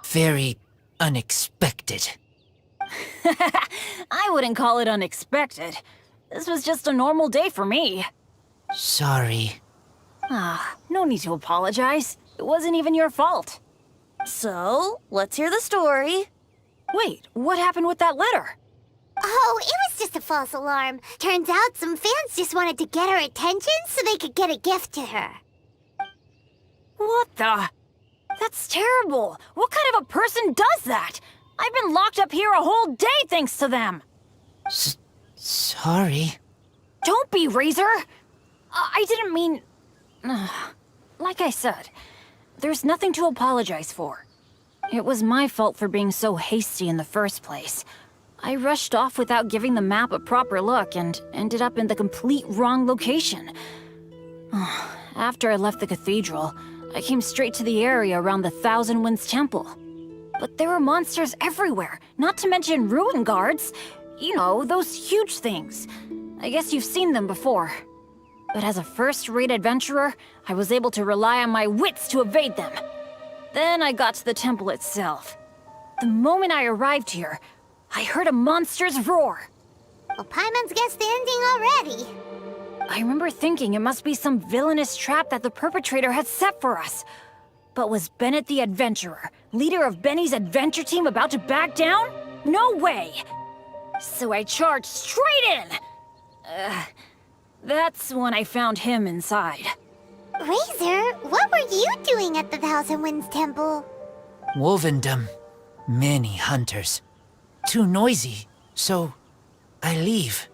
Very unexpected. I wouldn't call it unexpected. This was just a normal day for me. Sorry. No need to apologize. It wasn't even your fault. So, let's hear the story. Wait, what happened with that letter? Oh, it was just a false alarm. Turns out some fans just wanted to get her attention so they could get a gift to her. What the? That's terrible. What kind of a person does that? I've been locked up here a whole day thanks to them. Sorry. Don't be, Razor. I didn't mean... Like I said, there's nothing to apologize for. It was my fault for being so hasty in the first place. I rushed off without giving the map a proper look and ended up in the complete wrong location. After I left the cathedral, I came straight to the area around the Thousand Winds Temple. But there were monsters everywhere, not to mention ruin guards. You know, those huge things. I guess you've seen them before. But as a first-rate adventurer, I was able to rely on my wits to evade them. Then I got to the temple itself. The moment I arrived here, I heard a monster's roar. Well, Paimon's guessed the ending already. I remember thinking it must be some villainous trap that the perpetrator had set for us. But was Bennett the adventurer, leader of Benny's adventure team, about to back down? No way! So I charged straight in! That's when I found him inside. Razor, what were you doing at the Thousand Winds Temple? Wovendom. Many hunters. Too noisy, so I leave.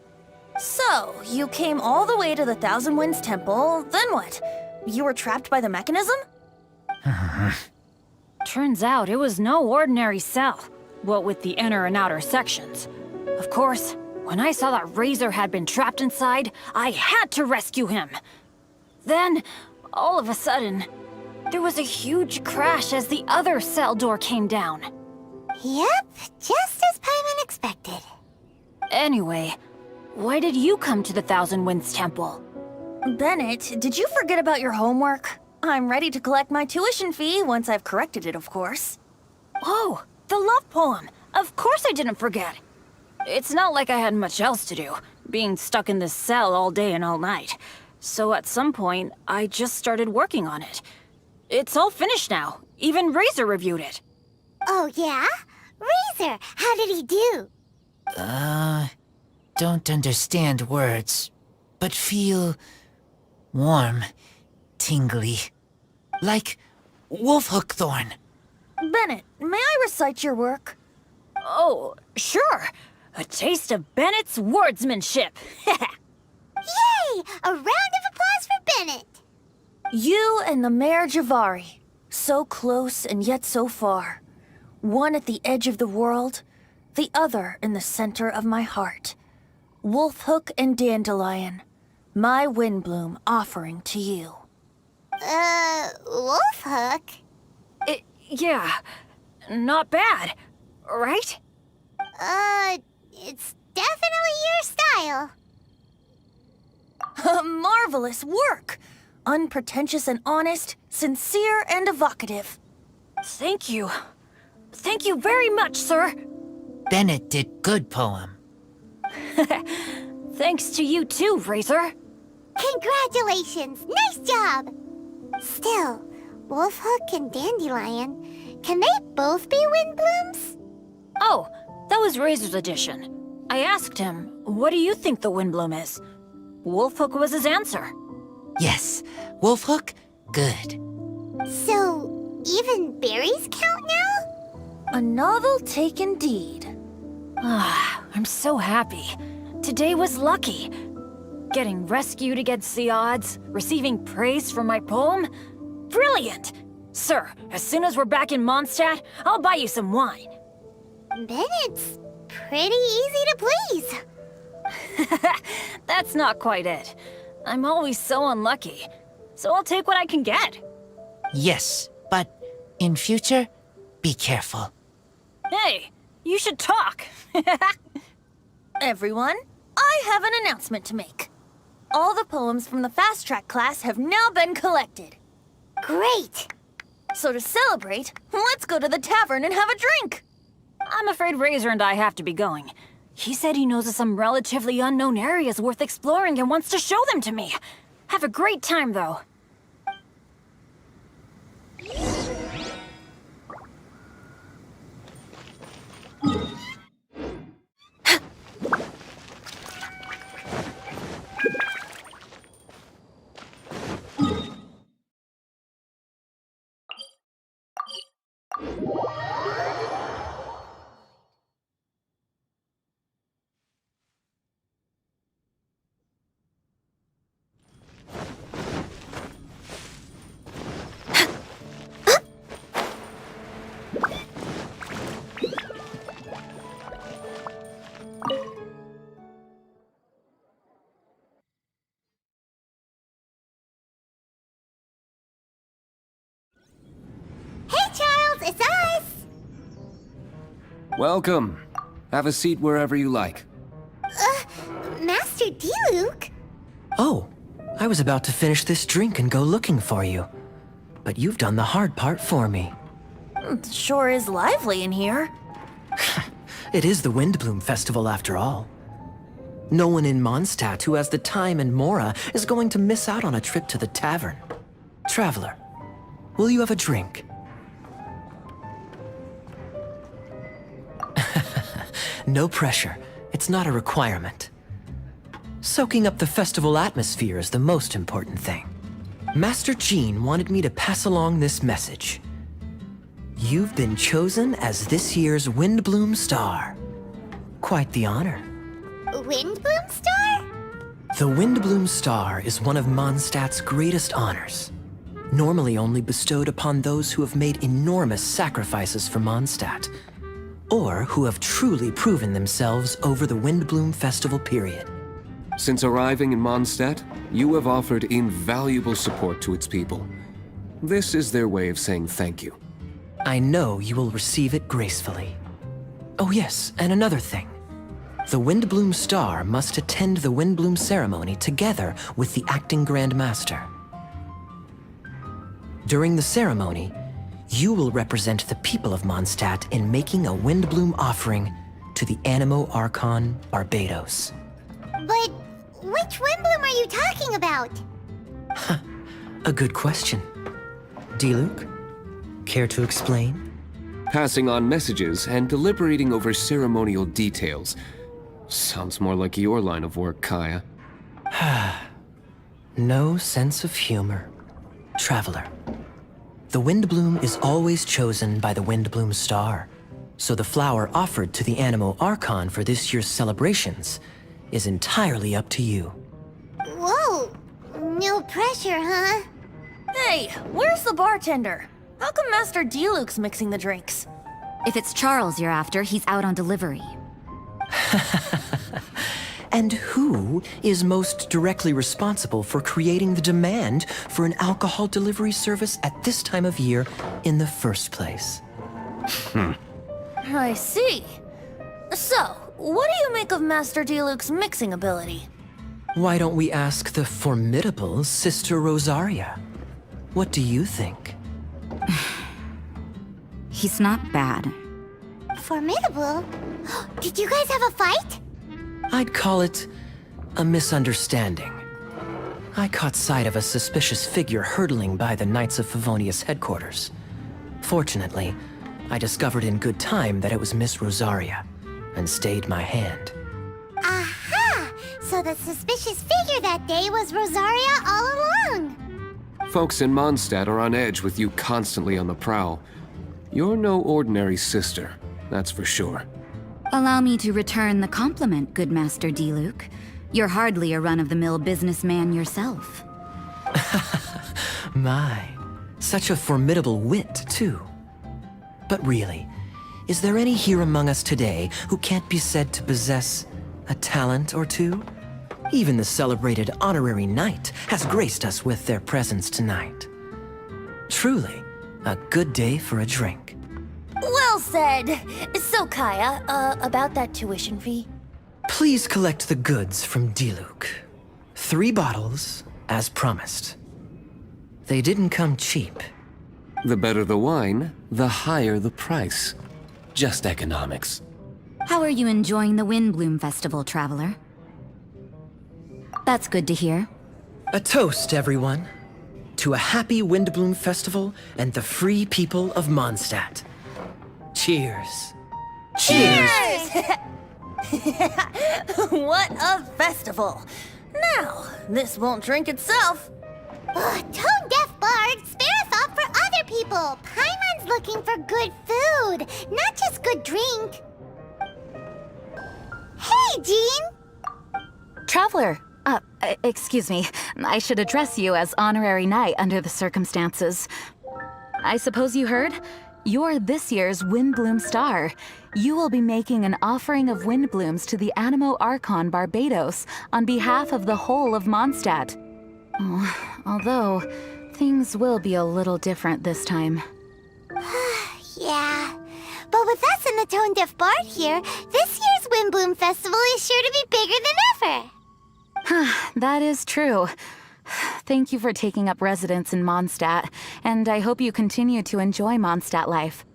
So, you came all the way to the Thousand Winds Temple, then what? You were trapped by the mechanism? Turns out it was no ordinary cell, what with the inner and outer sections. Of course, When I saw that Razor had been trapped inside, I had to rescue him. Then, all of a sudden, there was a huge crash as the other cell door came down. Yep, just as Paimon expected. Anyway, why did you come to the Thousand Winds Temple? Bennett, did you forget about your homework? I'm ready to collect my tuition fee once I've corrected it, of course. Oh, the love poem! Of course I didn't forget! It's not like I had much else to do, being stuck in this cell all day and all night. So at some point, I just started working on it. It's all finished now. Even Razor reviewed it. Oh, yeah? Razor, how did he do? Don't understand words, but feel warm, tingly. Like wolfhook thorn. Bennett, may I recite your work? Oh, sure. A taste of Bennett's wordsmanship. Yay! A round of applause for Bennett! You and the Mare Javari, so close and yet so far. One at the edge of the world, the other in the center of my heart. Wolfhook and Dandelion, my Windblume offering to you. Wolfhook? Yeah, not bad, right? It's definitely your style. Marvelous work! Unpretentious and honest, sincere and evocative. Thank you. Thank you very much, sir. Bennett did good poem. Thanks to you too, Razor. Congratulations! Nice job! Still, Wolfhook and Dandelion, can they both be Windblooms? Oh, that was Razor's addition. I asked him, what do you think the Windblume is? Wolfhook was his answer. Yes, wolfhook, good. So, even berries count now? A novel take indeed. I'm so happy. Today was lucky. Getting rescued against the odds, receiving praise for my poem. Brilliant! Sir, as soon as we're back in Mondstadt, I'll buy you some wine. Bennett's pretty easy to please. That's not quite it. I'm always so unlucky, so I'll take what I can get. Yes, but in future, be careful. Hey, you should talk. Everyone, I have an announcement to make. All the poems from the Fast Track class have now been collected. Great! So to celebrate, let's go to the tavern and have a drink. I'm afraid Razor and I have to be going. He said he knows of some relatively unknown areas worth exploring and wants to show them to me. Have a great time, though. Hey, Charles, it's us! Welcome. Have a seat wherever you like. Master Diluc? Oh, I was about to finish this drink and go looking for you. But you've done the hard part for me. It sure is lively in here. It is the Windblume Festival after all. No one in Mondstadt who has the time and Mora is going to miss out on a trip to the tavern. Traveler, will you have a drink? No pressure. It's not a requirement. Soaking up the festival atmosphere is the most important thing. Master Jean wanted me to pass along this message. You've been chosen as this year's Windblume Star. Quite the honor. Windblume Star? The Windblume Star is one of Mondstadt's greatest honors. Normally only bestowed upon those who have made enormous sacrifices for Mondstadt, or who have truly proven themselves over the Windblume Festival period. Since arriving in Mondstadt, you have offered invaluable support to its people. This is their way of saying thank you. I know you will receive it gracefully. Oh yes, and another thing. The Windblume Star must attend the Windblume ceremony together with the acting Grand Master. During the ceremony, you will represent the people of Mondstadt in making a Windblume offering to the Animo Archon Barbados. But which Windblume are you talking about? A good question. Diluc, care to explain? Passing on messages and deliberating over ceremonial details. Sounds more like your line of work, Kaya. No sense of humor. Traveler. The Windblume is always chosen by the Windblume Star, so the flower offered to the Animo Archon for this year's celebrations is entirely up to you. Whoa! No pressure, huh? Hey, where's the bartender? How come Master Diluc's mixing the drinks? If it's Charles you're after, he's out on delivery. And who is most directly responsible for creating the demand for an alcohol delivery service at this time of year in the first place? I see. So, what do you make of Master Diluc's mixing ability? Why don't we ask the formidable Sister Rosaria? What do you think? He's not bad. Formidable? Did you guys have a fight? I'd call it a misunderstanding. I caught sight of a suspicious figure hurtling by the Knights of Favonius headquarters. Fortunately, I discovered in good time that it was Miss Rosaria, and stayed my hand. Aha! So the suspicious figure that day was Rosaria all along! Folks in Mondstadt are on edge with you constantly on the prowl. You're no ordinary sister, that's for sure. Allow me to return the compliment, good Master Diluc. You're hardly a run-of-the-mill businessman yourself. My, such a formidable wit, too. But really, is there any here among us today who can't be said to possess a talent or two? Even the celebrated honorary knight has graced us with their presence tonight. Truly, a good day for a drink. Well said. So, Kaya, about that tuition fee? Please collect the goods from Diluc. 3 bottles, as promised. They didn't come cheap. The better the wine, the higher the price. Just economics. How are you enjoying the Windblume Festival, Traveler? That's good to hear. A toast, everyone, to a happy Windblume Festival and the free people of Mondstadt. Cheers. Cheers! What a festival! Now, this won't drink itself. Tone-deaf bard, spare a thought for other people! Paimon's looking for good food, not just good drink. Hey, Jean! Traveler! Excuse me. I should address you as honorary knight under the circumstances. I suppose you heard? You're this year's Windblume Star. You will be making an offering of Windblooms to the Animo Archon Barbados on behalf of the whole of Mondstadt. Oh, although, things will be a little different this time. Yeah, but with us and the tone-deaf bard here, this year's Windblume Festival is sure to be bigger than ever. That is true. Thank you for taking up residence in Mondstadt, and I hope you continue to enjoy Mondstadt life.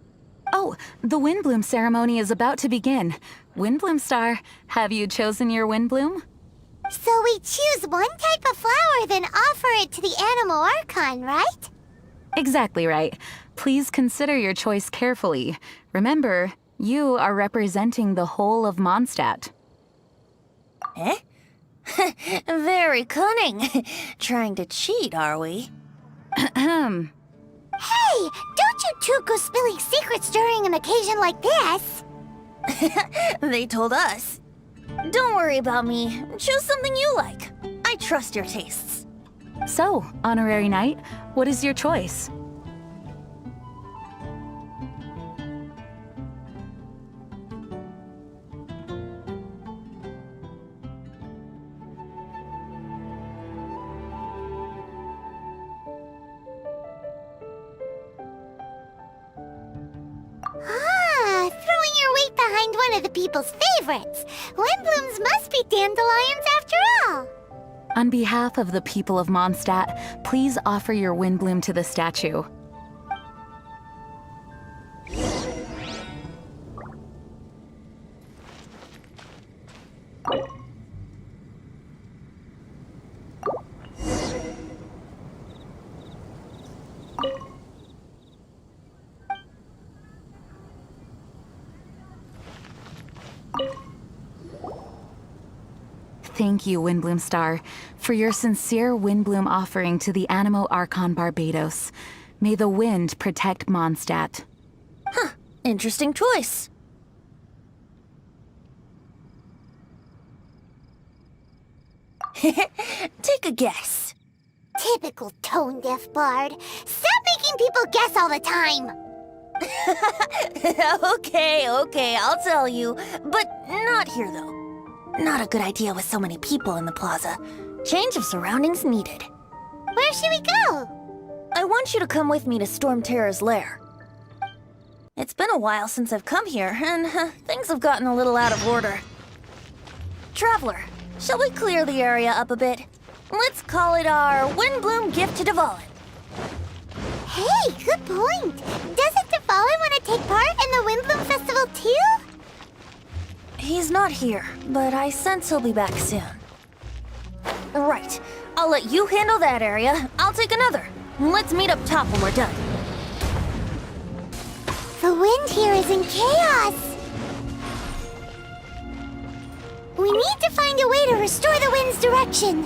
Oh, the Windblume ceremony is about to begin. Windblume Star, have you chosen your Windblume? So we choose one type of flower, then offer it to the Animo Archon, right? Exactly right. Please consider your choice carefully. Remember, you are representing the whole of Mondstadt. Eh? Very cunning. Trying to cheat, are we? Hey, don't you two go spilling secrets during an occasion like this. They told us. Don't worry about me. Choose something you like. I trust your tastes. So, honorary knight, what is your choice? one of the people's favorites. Windblooms must be dandelions after all. On behalf of the people of Mondstadt, please offer your Windblume to the statue. Thank you, Windblume Star, for your sincere Windblume offering to the Animo Archon Barbados. May the wind protect Mondstadt. Huh, interesting choice. Take a guess. Typical tone-deaf bard. Stop making people guess all the time. Okay, I'll tell you. But not here, though. Not a good idea with so many people in the plaza. Change of surroundings needed. Where should we go? I want you to come with me to Storm Terror's lair. It's been a while since I've come here, and things have gotten a little out of order. Traveler, shall we clear the area up a bit? Let's call it our Windblume gift to Dvalin. Hey, good point. Doesn't Dvalin want to take part in the Windblume Festival too? He's not here, but I sense he'll be back soon. Right. I'll let you handle that area. I'll take another. Let's meet up top when we're done. The wind here is in chaos. We need to find a way to restore the wind's direction.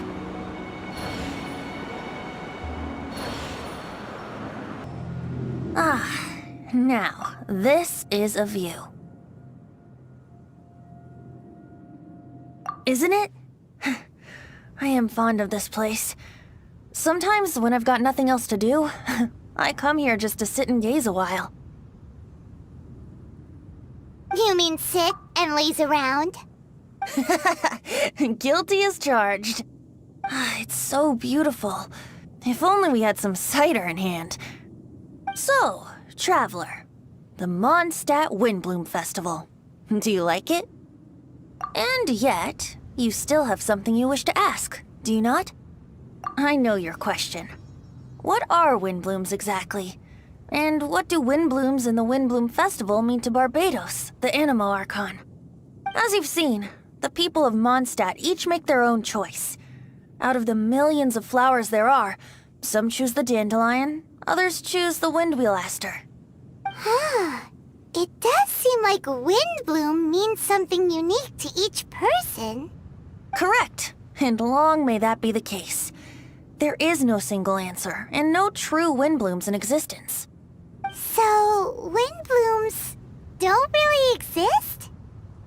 Ah, now, this is a view. Isn't it? I am fond of this place. Sometimes when I've got nothing else to do, I come here just to sit and gaze a while. You mean sit and laze around? Guilty as charged. It's so beautiful. If only we had some cider in hand. So, Traveler, the Mondstadt Windblume Festival. Do you like it? And yet, you still have something you wish to ask, do you not? I know your question. What are Windblooms exactly? And what do Windblooms and the Windblume Festival mean to Barbados, the Animo Archon? As you've seen, the people of Mondstadt each make their own choice. Out of the millions of flowers there are, some choose the dandelion, others choose the windwheel aster. It does seem like Windblume means something unique to each person. Correct, and long may that be the case. There is no single answer, and no true Windblooms in existence. So, Windblooms don't really exist?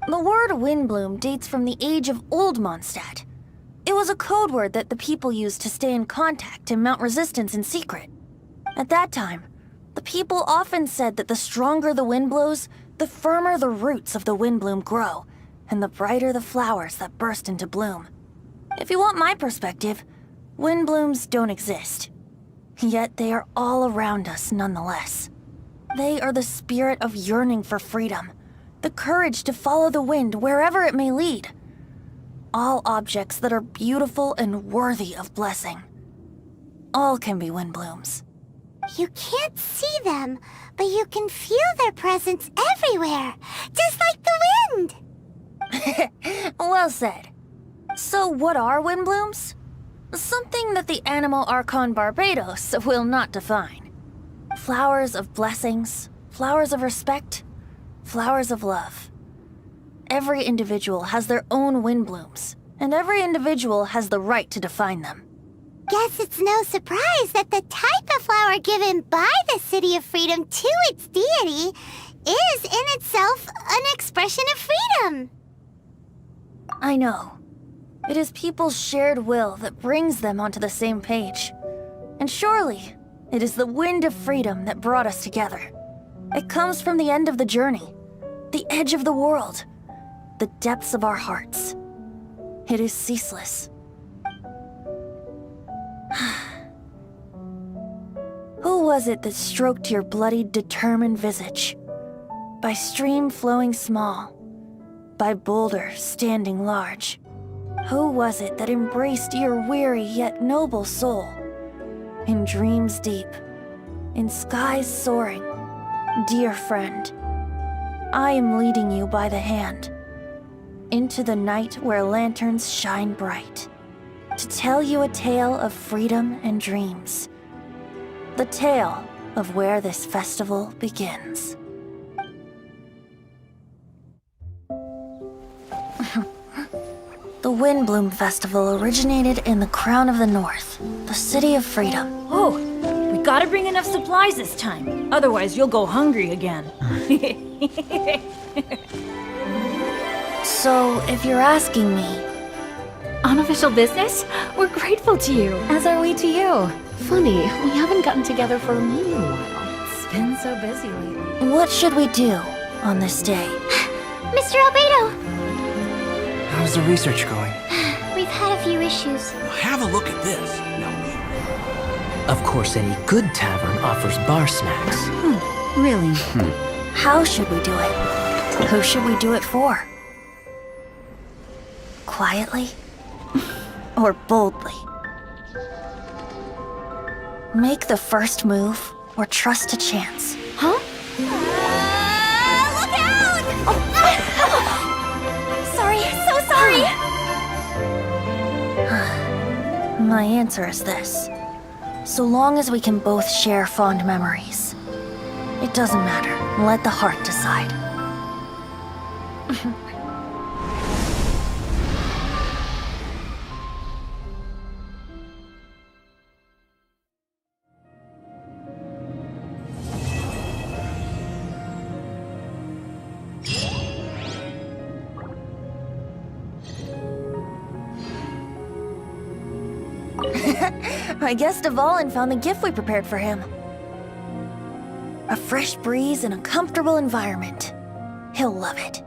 The word Windblume dates from the age of Old Mondstadt. It was a code word that the people used to stay in contact and mount resistance in secret. At that time, the people often said that the stronger the wind blows, the firmer the roots of the Windblume grow, and the brighter the flowers that burst into bloom. If you want my perspective, Windblooms don't exist. Yet they are all around us nonetheless. They are the spirit of yearning for freedom, the courage to follow the wind wherever it may lead. All objects that are beautiful and worthy of blessing. All can be Windblooms. You can't see them, but you can feel their presence everywhere, just like the wind. Well said. So what are Windblooms? Something that the Animo Archon Barbados will not define. Flowers of blessings, flowers of respect, flowers of love. Every individual has their own Windblooms, and every individual has the right to define them. Guess it's no surprise that the type of flower given by the City of Freedom to its deity is in itself an expression of freedom. I know. It is people's shared will that brings them onto the same page. And surely, it is the wind of freedom that brought us together. It comes from the end of the journey, the edge of the world, the depths of our hearts. It is ceaseless. Who was it that stroked your bloodied, determined visage? By stream flowing small, by boulders standing large. Who was it that embraced your weary yet noble soul? In dreams deep, in skies soaring, dear friend, I am leading you by the hand into the night where lanterns shine bright, to tell you a tale of freedom and dreams, the tale of where this festival begins. The Windblume Festival originated in the Crown of the North, the City of Freedom. Oh, we gotta bring enough supplies this time. Otherwise, you'll go hungry again. So, if you're asking me... Unofficial business? We're grateful to you. As are we to you. Funny, we haven't gotten together for a little while. It's been so busy lately. What should we do on this day? Mr. Albedo, How's the research going? we've had a few issues. Have a look at this. Of course, any good tavern offers bar snacks. Really? How should we do it? Who should we do it for? Quietly? Or boldly? Make the first move, or trust to chance. Huh? Look out! Sorry, so sorry! My answer is this. So long as we can both share fond memories. It doesn't matter. Let the heart decide. I guess Dvalin found the gift we prepared for him. A fresh breeze and a comfortable environment. He'll love it.